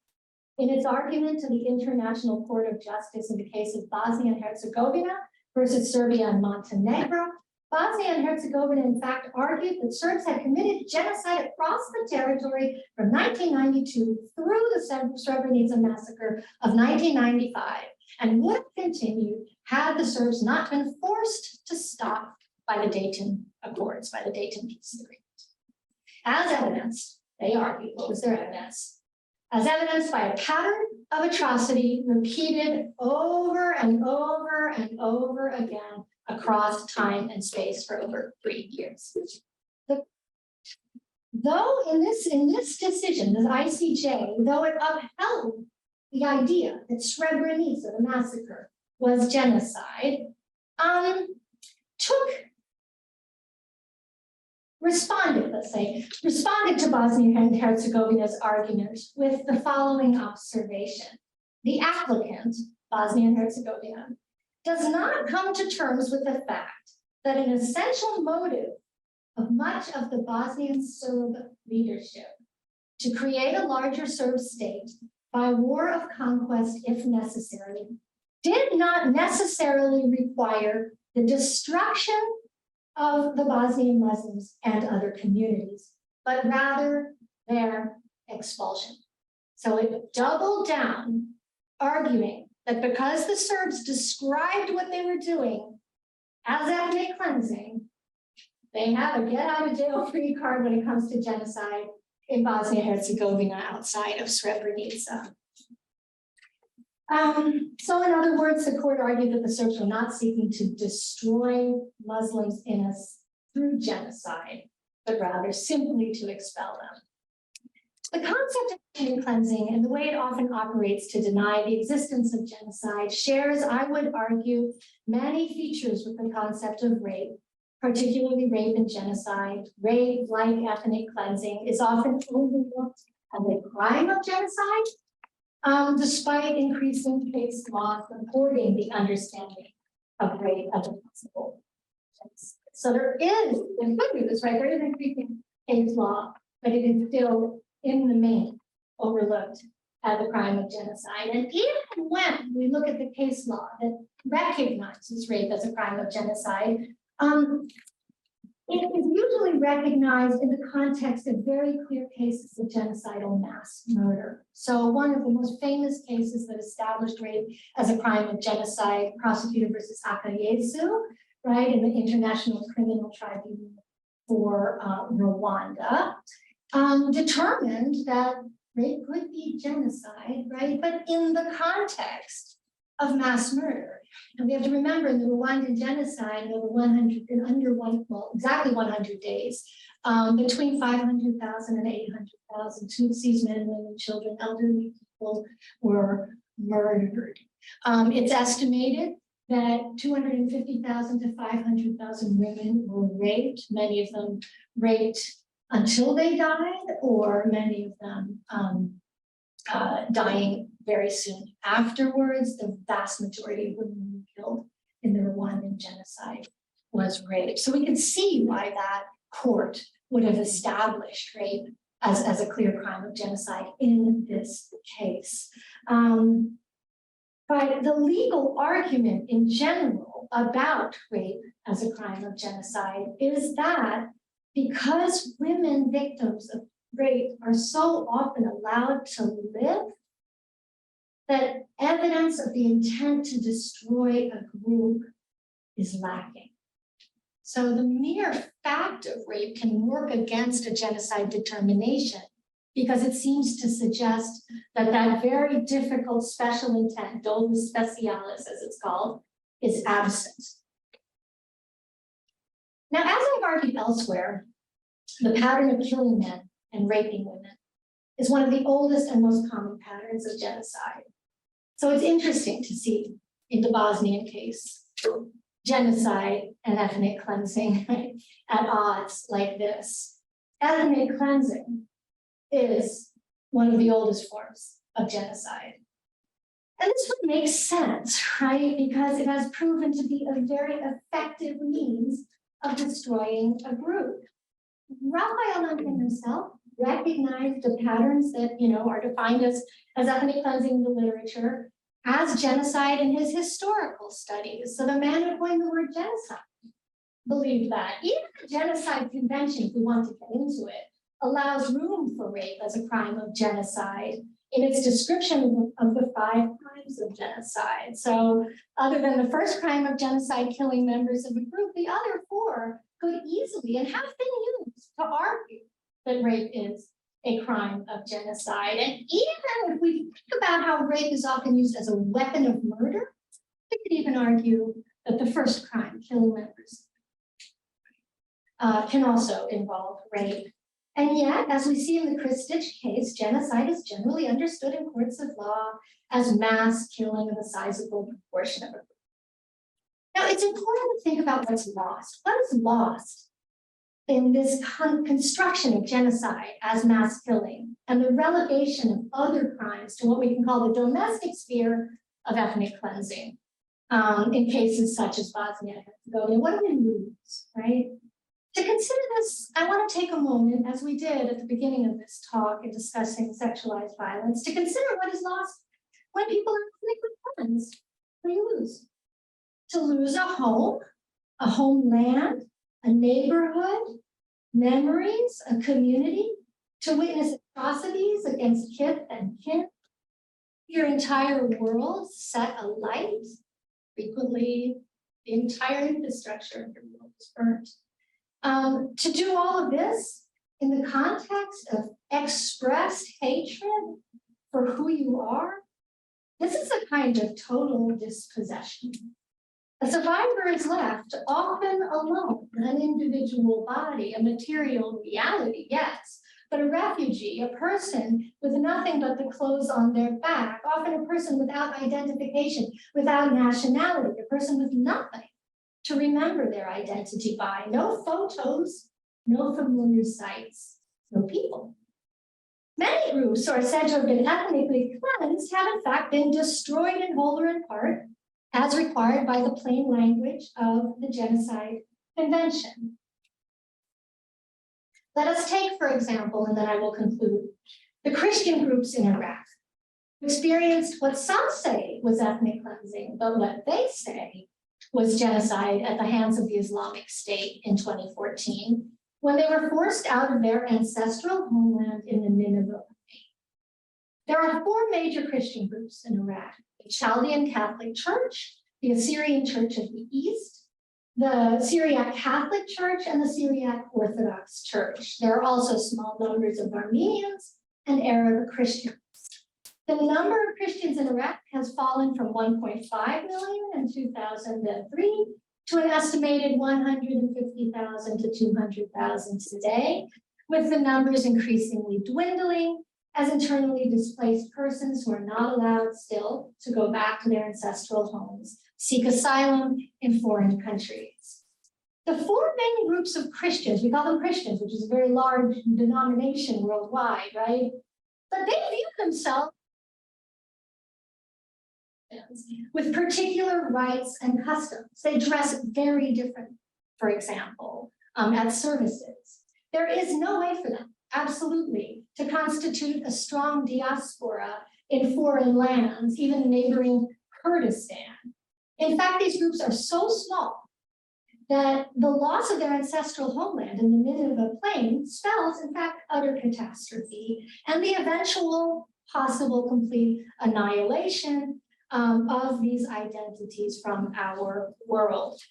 In its argument to the International Court of Justice in the case of Bosnia and Herzegovina versus Serbia and Montenegro, Bosnia and Herzegovina, in fact, argued that Serbs had committed genocide across the territory from 1992 through the Srebrenica massacre of 1995, and would have continued had the Serbs not been forced to stop by the Dayton Accords, by the Dayton Peace Agreement. As evidence, they argue, what was their evidence? As evidenced by a pattern of atrocity repeated over and over and over again across time and space for over 3 years. though in this decision, the ICJ, though it upheld the idea that Srebrenica, the massacre, was genocide, responded to Bosnia and Herzegovina's argument with the following observation. The applicant, Bosnia and Herzegovina, does not come to terms with the fact that an essential motive of much of the Bosnian Serb leadership to create a larger Serb state by war of conquest, if necessary, did not necessarily require the destruction of the Bosnian Muslims and other communities, but rather their expulsion. So it doubled down, arguing that because the Serbs described what they were doing as ethnic cleansing, they have a get out of jail free card when it comes to genocide in Bosnia and Herzegovina outside of Srebrenica. So in other words, the court argued that the Serbs were not seeking to destroy Muslims through genocide, but rather simply to expel them. The concept of ethnic cleansing and the way it often operates to deny the existence of genocide shares, I would argue, many features with the concept of rape, particularly rape and genocide. Rape, like ethnic cleansing, is often overlooked as a crime of genocide, despite increasing case law supporting the understanding of rape as a possible genocide. So there is, and good news, right? There is increasing case law, but it is still in the main overlooked as a crime of genocide. And even when we look at the case law that recognizes rape as a crime of genocide, it is usually recognized in the context of very clear cases of genocidal mass murder. So one of the most famous cases that established rape as a crime of genocide, Prosecutor versus Akayesu, right, in the International Criminal Tribunal for Rwanda, determined that rape could be genocide, right, but in the context of mass murder. And we have to remember in the Rwandan genocide, exactly 100 days, between 500,000 and 800,000 Tutsis, men, women, children, elderly people were murdered. It's estimated that 250,000 to 500,000 women were raped, many of them raped until they died, or many of them dying very soon afterwards. The vast majority of women who were killed in the Rwandan genocide was rape. So we can see why that court would have established rape as a clear crime of genocide in this case. But the legal argument in general about rape as a crime of genocide is that because women victims of rape are so often allowed to live, that evidence of the intent to destroy a group is lacking. So the mere fact of rape can work against a genocide determination because it seems to suggest that that very difficult special intent, dolus specialis as it's called, is absent. Now, as I've argued elsewhere, the pattern of killing men and raping women is one of the oldest and most common patterns of genocide. So it's interesting to see in the Bosnian case, genocide and ethnic cleansing at odds like this. Ethnic cleansing is one of the oldest forms of genocide. And this would make sense, right? Because it has proven to be a very effective means of destroying a group. Raphael Lemkin himself recognized the patterns that are defined as ethnic cleansing in the literature as genocide in his historical studies. So the man who coined the word genocide believed that. Even the Genocide Convention, if we want to get into it, allows room for rape as a crime of genocide in its description of the 5 crimes of genocide. So other than the first crime of genocide, killing members of a group, the other 4 could easily and have been used to argue that rape is a crime of genocide. And even if we think about how rape is often used as a weapon of murder, we could even argue that the first crime, killing members, can also involve rape. And yet, as we see in the Christich case, genocide is generally understood in courts of law as mass killing of a sizable proportion of a group. Now, it's important to think about what's lost. What is lost in this construction of genocide as mass killing and the relegation of other crimes to what we can call the domestic sphere of ethnic cleansing in cases such as Bosnia and Herzegovina? What do we lose, right? To consider this, I want to take a moment, as we did at the beginning of this talk in discussing sexualized violence, to consider what is lost when people are ethnically cleansed. What do you lose? To lose a home, a homeland, a neighborhood, memories, a community, to witness atrocities against kith and kin, your entire world set alight, frequently the entire infrastructure of your world is burnt. To do all of this in the context of expressed hatred for who you are, this is a kind of total dispossession. A survivor is left often alone, an individual body, a material reality, yes, but a refugee, a person with nothing but the clothes on their back, often a person without identification, without nationality, a person with nothing to remember their identity by. No photos, no familiar sights, no people. Many groups who are said to have been ethnically cleansed have in fact been destroyed in whole or in part, as required by the plain language of the Genocide Convention. Let us take, for example, and then I will conclude, the Christian groups in Iraq who experienced what some say was ethnic cleansing, but what they say was genocide at the hands of the Islamic State in 2014, when they were forced out of their ancestral homeland in the Nineveh. There are four major Christian groups in Iraq: the Chaldean Catholic Church, the Assyrian Church of the East, the Syriac Catholic Church, and the Syriac Orthodox Church. There are also small numbers of Armenians and Arab Christians. The number of Christians in Iraq has fallen from 1.5 million in 2003 to an estimated 150,000 to 200,000 today, with the numbers increasingly dwindling as internally displaced persons who are not allowed still to go back to their ancestral homes seek asylum in foreign countries. The four main groups of Christians, we call them Christians, which is a very large denomination worldwide, right? But they view themselves with particular rights and customs. They dress very different, for example, at services. There is no way for them, absolutely, to constitute a strong diaspora in foreign lands, even neighboring Kurdistan. In fact, these groups are so small that the loss of their ancestral homeland in the Nineveh plain spells, in fact, utter catastrophe and the eventual possible complete annihilation of these identities from our world.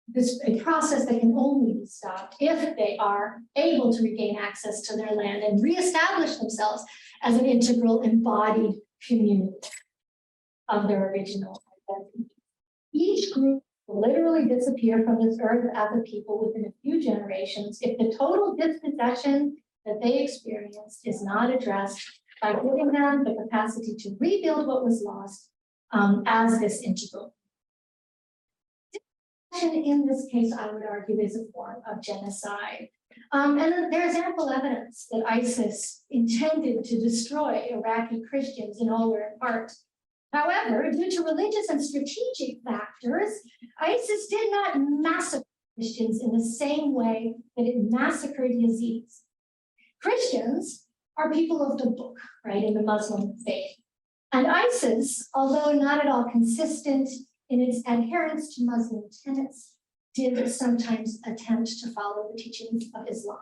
This is a process that can only be stopped if they are able to regain access to their land and reestablish themselves as an integral embodied community of their original identity. Each group will literally disappear from this earth as a people within a few generations if the total dispossession that they experienced is not addressed by giving them the capacity to rebuild what was lost as this integral. In this case, I would argue, is a form of genocide. And there's ample evidence that ISIS intended to destroy Iraqi Christians in whole or in part. However, due to religious and strategic factors, ISIS did not massacre Christians in the same way that it massacred Yazidis. Christians are people of the book, right, in the Muslim faith. And ISIS, although not at all consistent in its adherence to Muslim tenets, did sometimes attempt to follow the teachings of Islam.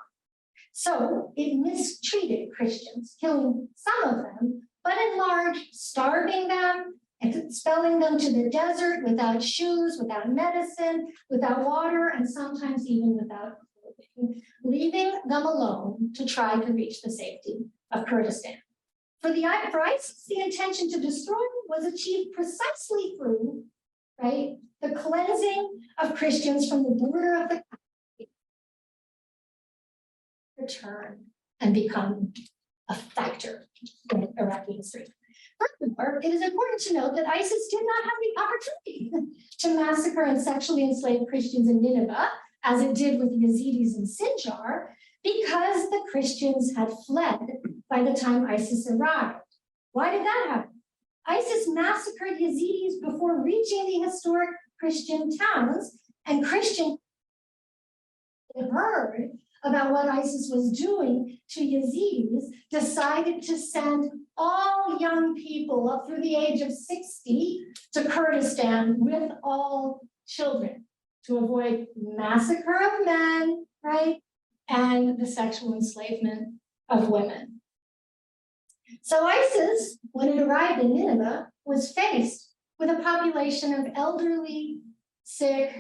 So it mistreated Christians, killing some of them, but in large, starving them, expelling them to the desert without shoes, without medicine, without water, and sometimes even without clothing, leaving them alone to try to reach the safety of Kurdistan. For ISIS, the intention to destroy was achieved precisely through, right, the cleansing of Christians from the border of the country. Return and become a factor in Iraqi history. Furthermore, it is important to note that ISIS did not have the opportunity to massacre and sexually enslave Christians in Nineveh, as it did with the Yazidis in Sinjar, because the Christians had fled by the time ISIS arrived. Why did that happen? ISIS massacred Yazidis before reaching the historic Christian towns, and Christians heard about what ISIS was doing to Yazidis, decided to send all young people up through the age of 60 to Kurdistan with all children to avoid massacre of men, right? And the sexual enslavement of women. So ISIS, when it arrived in Nineveh, was faced with a population of elderly, sick,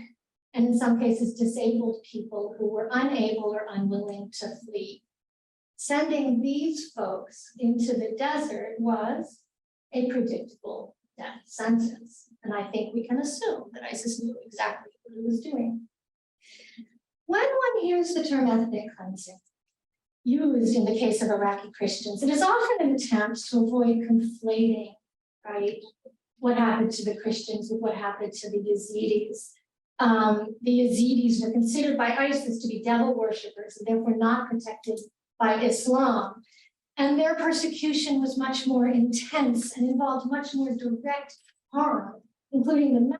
and in some cases disabled people who were unable or unwilling to flee. Sending these folks into the desert was a predictable death sentence. And I think we can assume that ISIS knew exactly what it was doing. When one hears the term ethnic cleansing used in the case of Iraqi Christians, it is often an attempt to avoid conflating, right, what happened to the Christians with what happened to the Yazidis. The Yazidis were considered by ISIS to be devil worshippers and therefore not protected by Islam. And their persecution was much more intense and involved much more direct harm, including the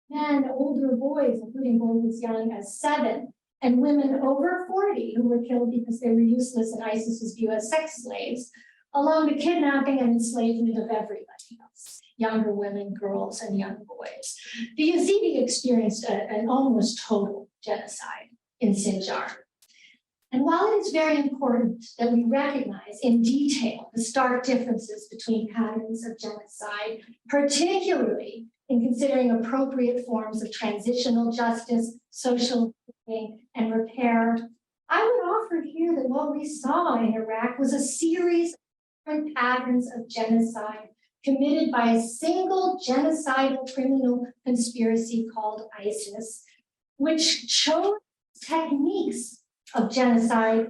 men, older boys, including boys as young as 7, and women over 40 who were killed because they were useless and ISIS's view as sex slaves, along with kidnapping and enslavement of everybody else, younger women, girls, and young boys. The Yazidi experienced an almost total genocide in Sinjar. And while it is very important that we recognize in detail the stark differences between patterns of genocide, particularly in considering appropriate forms of transitional justice, social healing, and repair, I would offer here that what we saw in Iraq was a series of different patterns of genocide committed by a single genocidal criminal conspiracy called ISIS, which chose techniques of genocide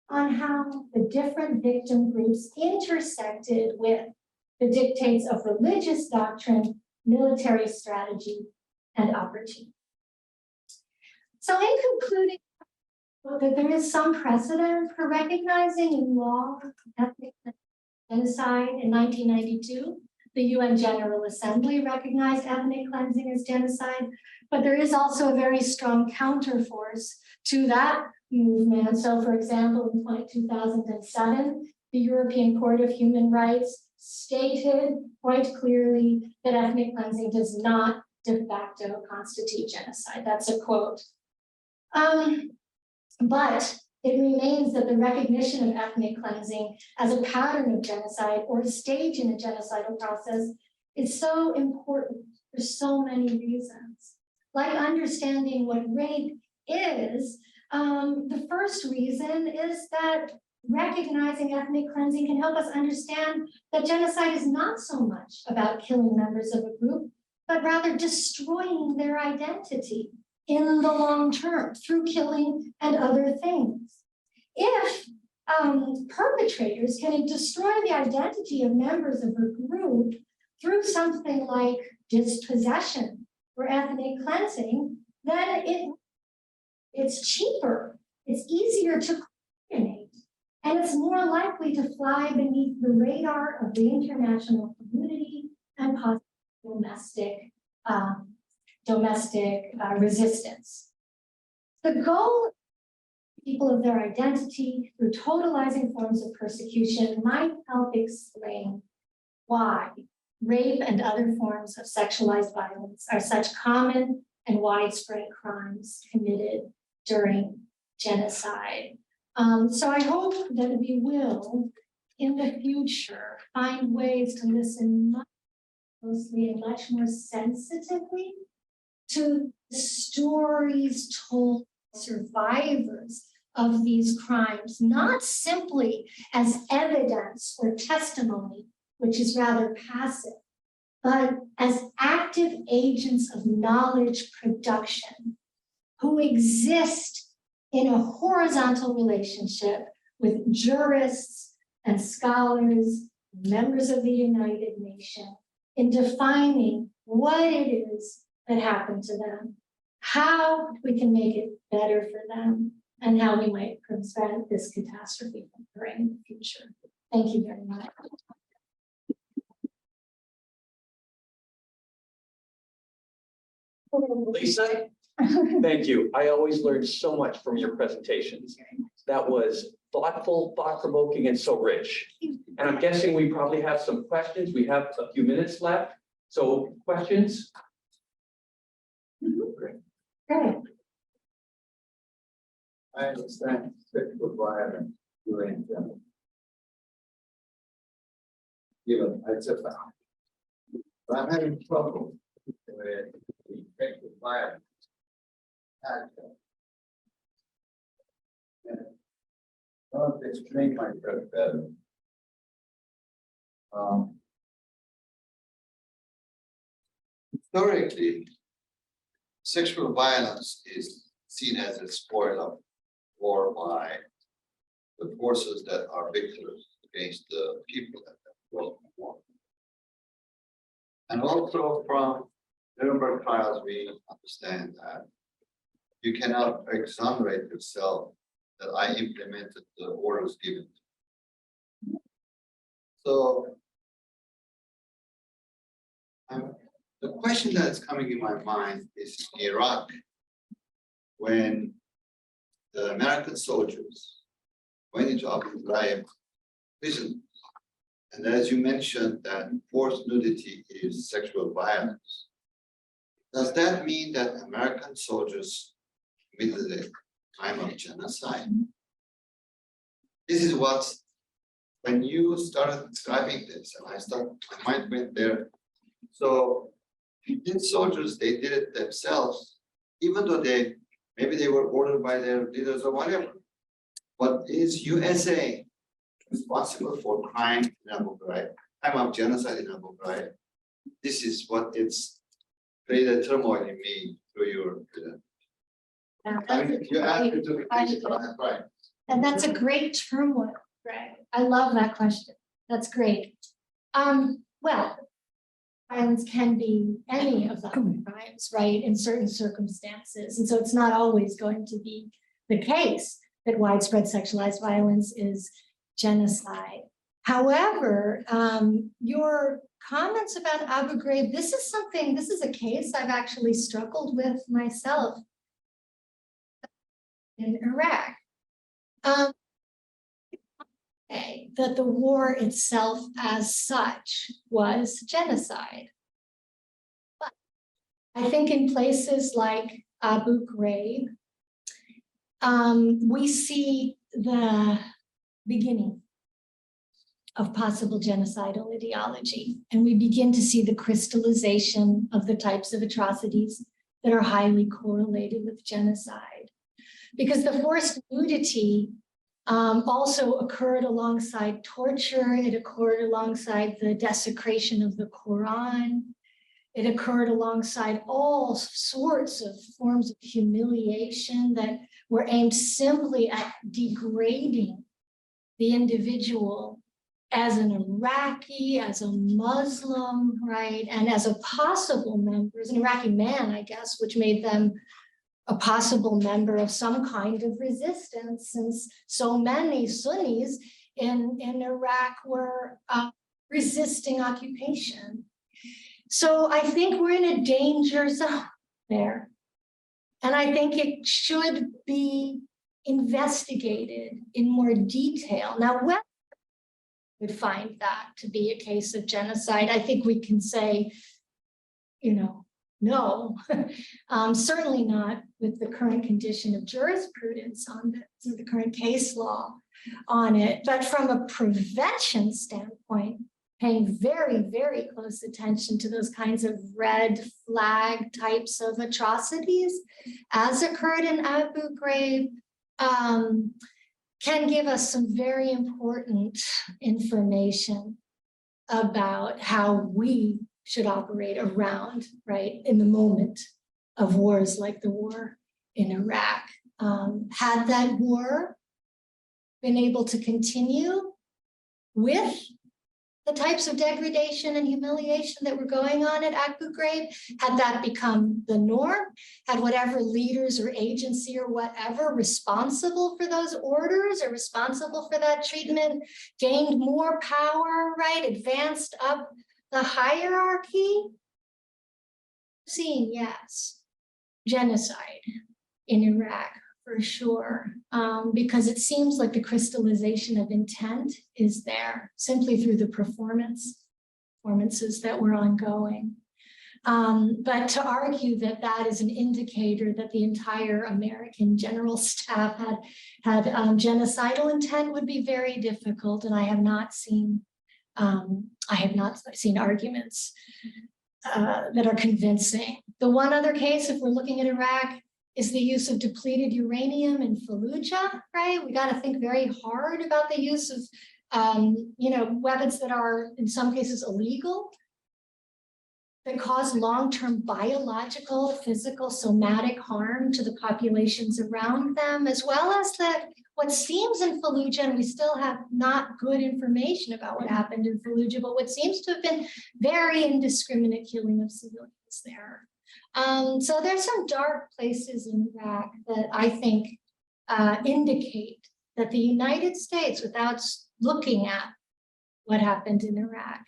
on how the different victim groups intersected with the dictates of religious doctrine, military strategy, and opportunity. So in concluding, that there is some precedent for recognizing in law ethnic genocide. In 1992, the UN General Assembly recognized ethnic cleansing as genocide, but there is also a very strong counterforce to that movement. So for example, in 2007, the European Court of Human Rights stated quite clearly that ethnic cleansing does not de facto constitute genocide. That's a quote. But it remains that the recognition of ethnic cleansing as a pattern of genocide or a stage in a genocidal process is so important for so many reasons. Like understanding what rape is, the first reason is that recognizing ethnic cleansing can help us understand that genocide is not so much about killing members of a group, but rather destroying their identity in the long term through killing and other things. If perpetrators can destroy the identity of members of a group through something like dispossession or ethnic cleansing, then it's cheaper, it's easier to coordinate, and it's more likely to fly beneath the radar of the international community and possibly domestic resistance. The goal of people of their identity through totalizing forms of persecution might help explain why rape and other forms of sexualized violence are such common and widespread crimes committed during genocide. So I hope that we will, in the future, find ways to listen much more closely and much more sensitively to the stories told by survivors of these crimes, not simply as evidence or testimony, which is rather passive, but as active agents of knowledge production who exist in a horizontal relationship with jurists and scholars, members of the United Nations, in defining what it is that happened to them, how we can make it better for them, and how we might prevent this catastrophe from occurring in the future. Thank you very much. Lisa, thank you. I always learn so much from your presentations. That was thoughtful, thought-provoking, and so rich. And I'm guessing we probably have some questions. We have a few minutes left. So questions? Great. Great. I understand sexual violence during the given it's a fact. But I'm having trouble with the sexual violence. I want to explain myself better. Historically, sexual violence is seen as a spoil of war by the forces that are victors against the people that have fought the war. And also from Nuremberg trials, we understand that you cannot exonerate yourself that I implemented the orders given. So the question that is coming in my mind is Iraq, when the American soldiers went into Abu Ghraib prison, and as you mentioned that forced nudity is sexual violence, does that mean that American soldiers committed a crime of genocide? This is what, when you started describing this, and my mind went there. So these soldiers, they did it themselves, even though maybe they were ordered by their leaders or whatever. But is USA responsible for crime in Abu Ghraib, crime of genocide in Abu Ghraib? This is what it's created turmoil in me through your. I mean, you asked me to right. And that's a great turmoil, Greg. I love that question. That's great. Well, violence can be any of the crimes, right, in certain circumstances. And so it's not always going to be the case that widespread sexualized violence is genocide. However, your comments about Abu Ghraib, this is a case I've actually struggled with myself in Iraq. That the war itself as such was genocide. But I think in places like Abu Ghraib, we see the beginning of possible genocidal ideology, and we begin to see the crystallization of the types of atrocities that are highly correlated with genocide. Because the forced nudity also occurred alongside torture. It occurred alongside the desecration of the Quran. It occurred alongside all sorts of forms of humiliation that were aimed simply at degrading the individual as an Iraqi, as a Muslim, right? And as a possible member, as an Iraqi man, I guess, which made them a possible member of some kind of resistance, since so many Sunnis in Iraq were resisting occupation. So I think we're in a danger zone there. And I think it should be investigated in more detail. Now, when we would find that to be a case of genocide, I think we can say, no, certainly not with the current condition of jurisprudence on the current case law on it. But from a prevention standpoint, paying very, very close attention to those kinds of red flag types of atrocities as occurred in Abu Ghraib can give us some very important information about how we should operate around, right, in the moment of wars like the war in Iraq. Had that war been able to continue with the types of degradation and humiliation that were going on at Abu Ghraib? Had that become the norm? Had whatever leaders or agency or whatever responsible for those orders or responsible for that treatment gained more power, right? Advanced up the hierarchy? Seeing, yes, genocide in Iraq, for sure, because it seems like the crystallization of intent is there simply through the performances that were ongoing. But to argue that that is an indicator that the entire American general staff had genocidal intent would be very difficult, and I have not seen arguments that are convincing. The one other case, if we're looking at Iraq, is the use of depleted uranium in Fallujah, right? We got to think very hard about the use of, weapons that are in some cases illegal, that cause long-term biological, physical, somatic harm to the populations around them, as well as that what seems in Fallujah, and we still have not good information about what happened in Fallujah, but what seems to have been very indiscriminate killing of civilians there. So there's some dark places in Iraq that I think indicate that the United States, without looking at what happened in Iraq,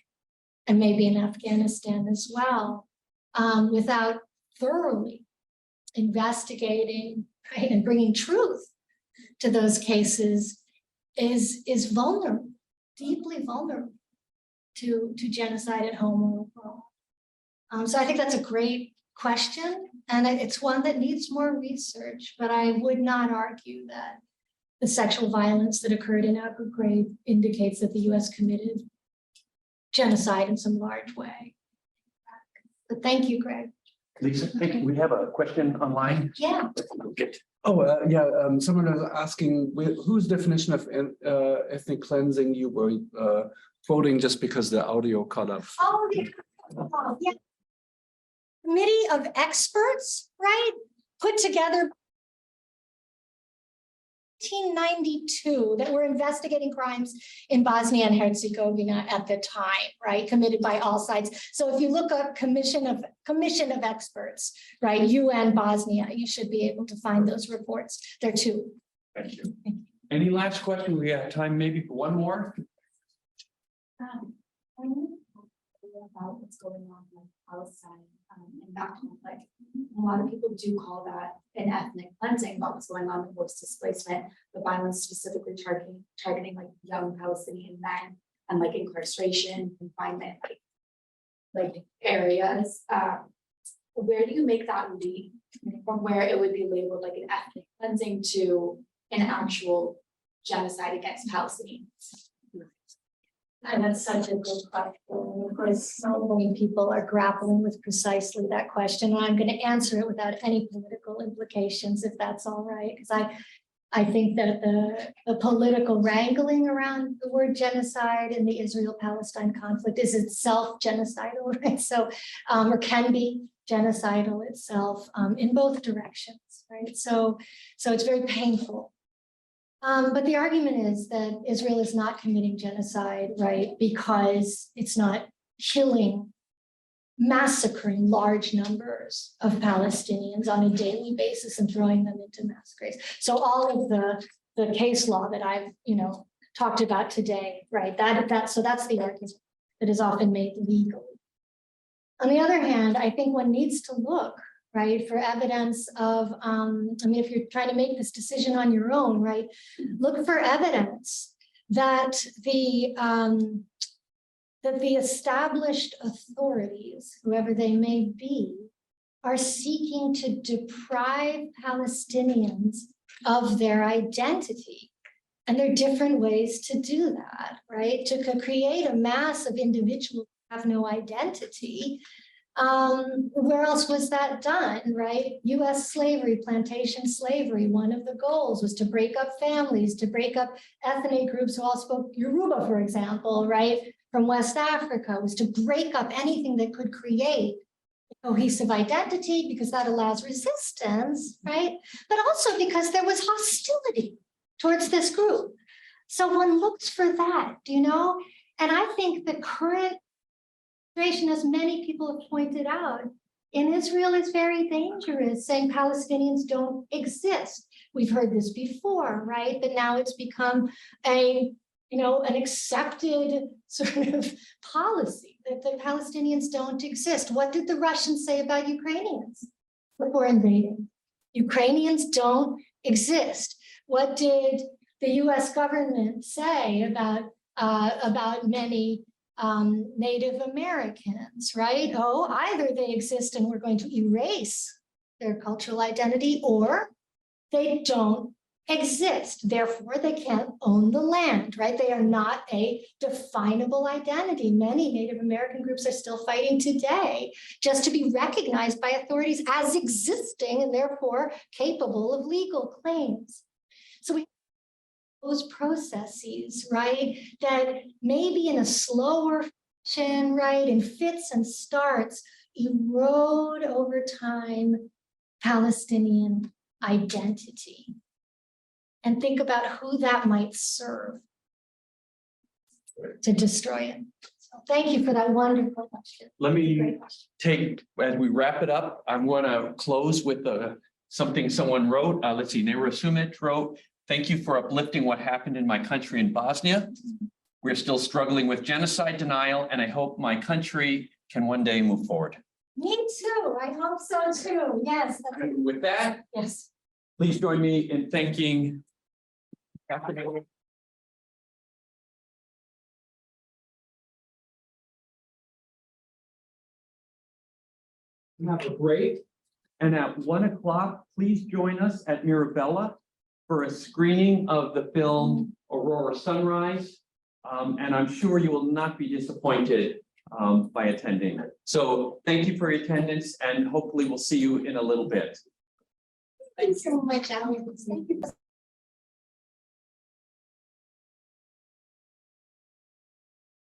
and maybe in Afghanistan as well, without thoroughly investigating, right, and bringing truth to those cases, is vulnerable, deeply vulnerable to genocide at home or abroad. So I think that's a great question, and it's one that needs more research, but I would not argue that the sexual violence that occurred in Abu Ghraib indicates that the US committed genocide in some large way. But thank you, Greg. Lisa, thank you. We have a question online. Yeah. Someone was asking whose definition of ethnic cleansing you were quoting, just because the audio cut off. Oh, yeah. Committee of experts, right? Put together 1992 that were investigating crimes in Bosnia and Herzegovina at the time, right? Committed by all sides. So if you look up commission of experts, right? UN Bosnia, you should be able to find those reports. There are two. Thank you. Any last question? We have time maybe for one more. About what's going on with Palestine and that conflict. A lot of people do call that an ethnic cleansing about what's going on with forced displacement, the violence specifically targeting like young Palestinian men and like incarceration, confinement, like areas. Where do you make that leap from where it would be labeled like an ethnic cleansing to an actual genocide against Palestinians? And that's such a good question. Of course, so many people are grappling with precisely that question. And I'm going to answer it without any political implications, if that's all right. Because I think that the political wrangling around the word genocide in the Israel-Palestine conflict is itself genocidal, right? So, or can be genocidal itself in both directions, right? So it's very painful. But the argument is that Israel is not committing genocide, right? Because it's not killing, massacring large numbers of Palestinians on a daily basis and throwing them into mass graves. So all of the case law that I've, talked about today, right? So that's the argument that is often made legally. On the other hand, I think one needs to look, right, for evidence of, if you're trying to make this decision on your own, right, look for evidence that the established authorities, whoever they may be, are seeking to deprive Palestinians of their identity. And there are different ways to do that, right? To create a mass of individuals who have no identity. Where else was that done, right? US slavery, plantation slavery, one of the goals was to break up families, to break up ethnic groups who all spoke Yoruba, for example, right? From West Africa, was to break up anything that could create a cohesive identity, because that allows resistance, right? But also because there was hostility towards this group. So one looks for that, you know? And I think the current situation, as many people have pointed out, in Israel is very dangerous, saying Palestinians don't exist. We've heard this before, right? But now it's become an accepted sort of policy that the Palestinians don't exist. What did the Russians say about Ukrainians before invading? Ukrainians don't exist. What did the US government say about many Native Americans, right? Oh, either they exist and we're going to erase their cultural identity, or they don't exist. Therefore, they can't own the land, right? They are not a definable identity. Many Native American groups are still fighting today just to be recognized by authorities as existing and therefore capable of legal claims. So we those processes, right, that maybe in a slower fashion, right, in fits and starts, erode over time Palestinian identity. And think about who that might serve to destroy it. So thank you for that wonderful question. Let me Great question. take, as we wrap it up, I'm going to close with something someone wrote. Let's see, Nera Sumit wrote, "Thank you for uplifting what happened in my country in Bosnia. We're still struggling with genocide denial, and I hope my country can one day move forward." Me too. I hope so too. Yes. With that, Yes. please join me in thanking Captain. Have a break. And at 1 o'clock, please join us at Mirabella for a screening of the film Aurora Sunrise. And I'm sure you will not be disappointed by attending. So thank you for your attendance, and hopefully we'll see you in a little bit. Thanks so much, Alex. Thank you.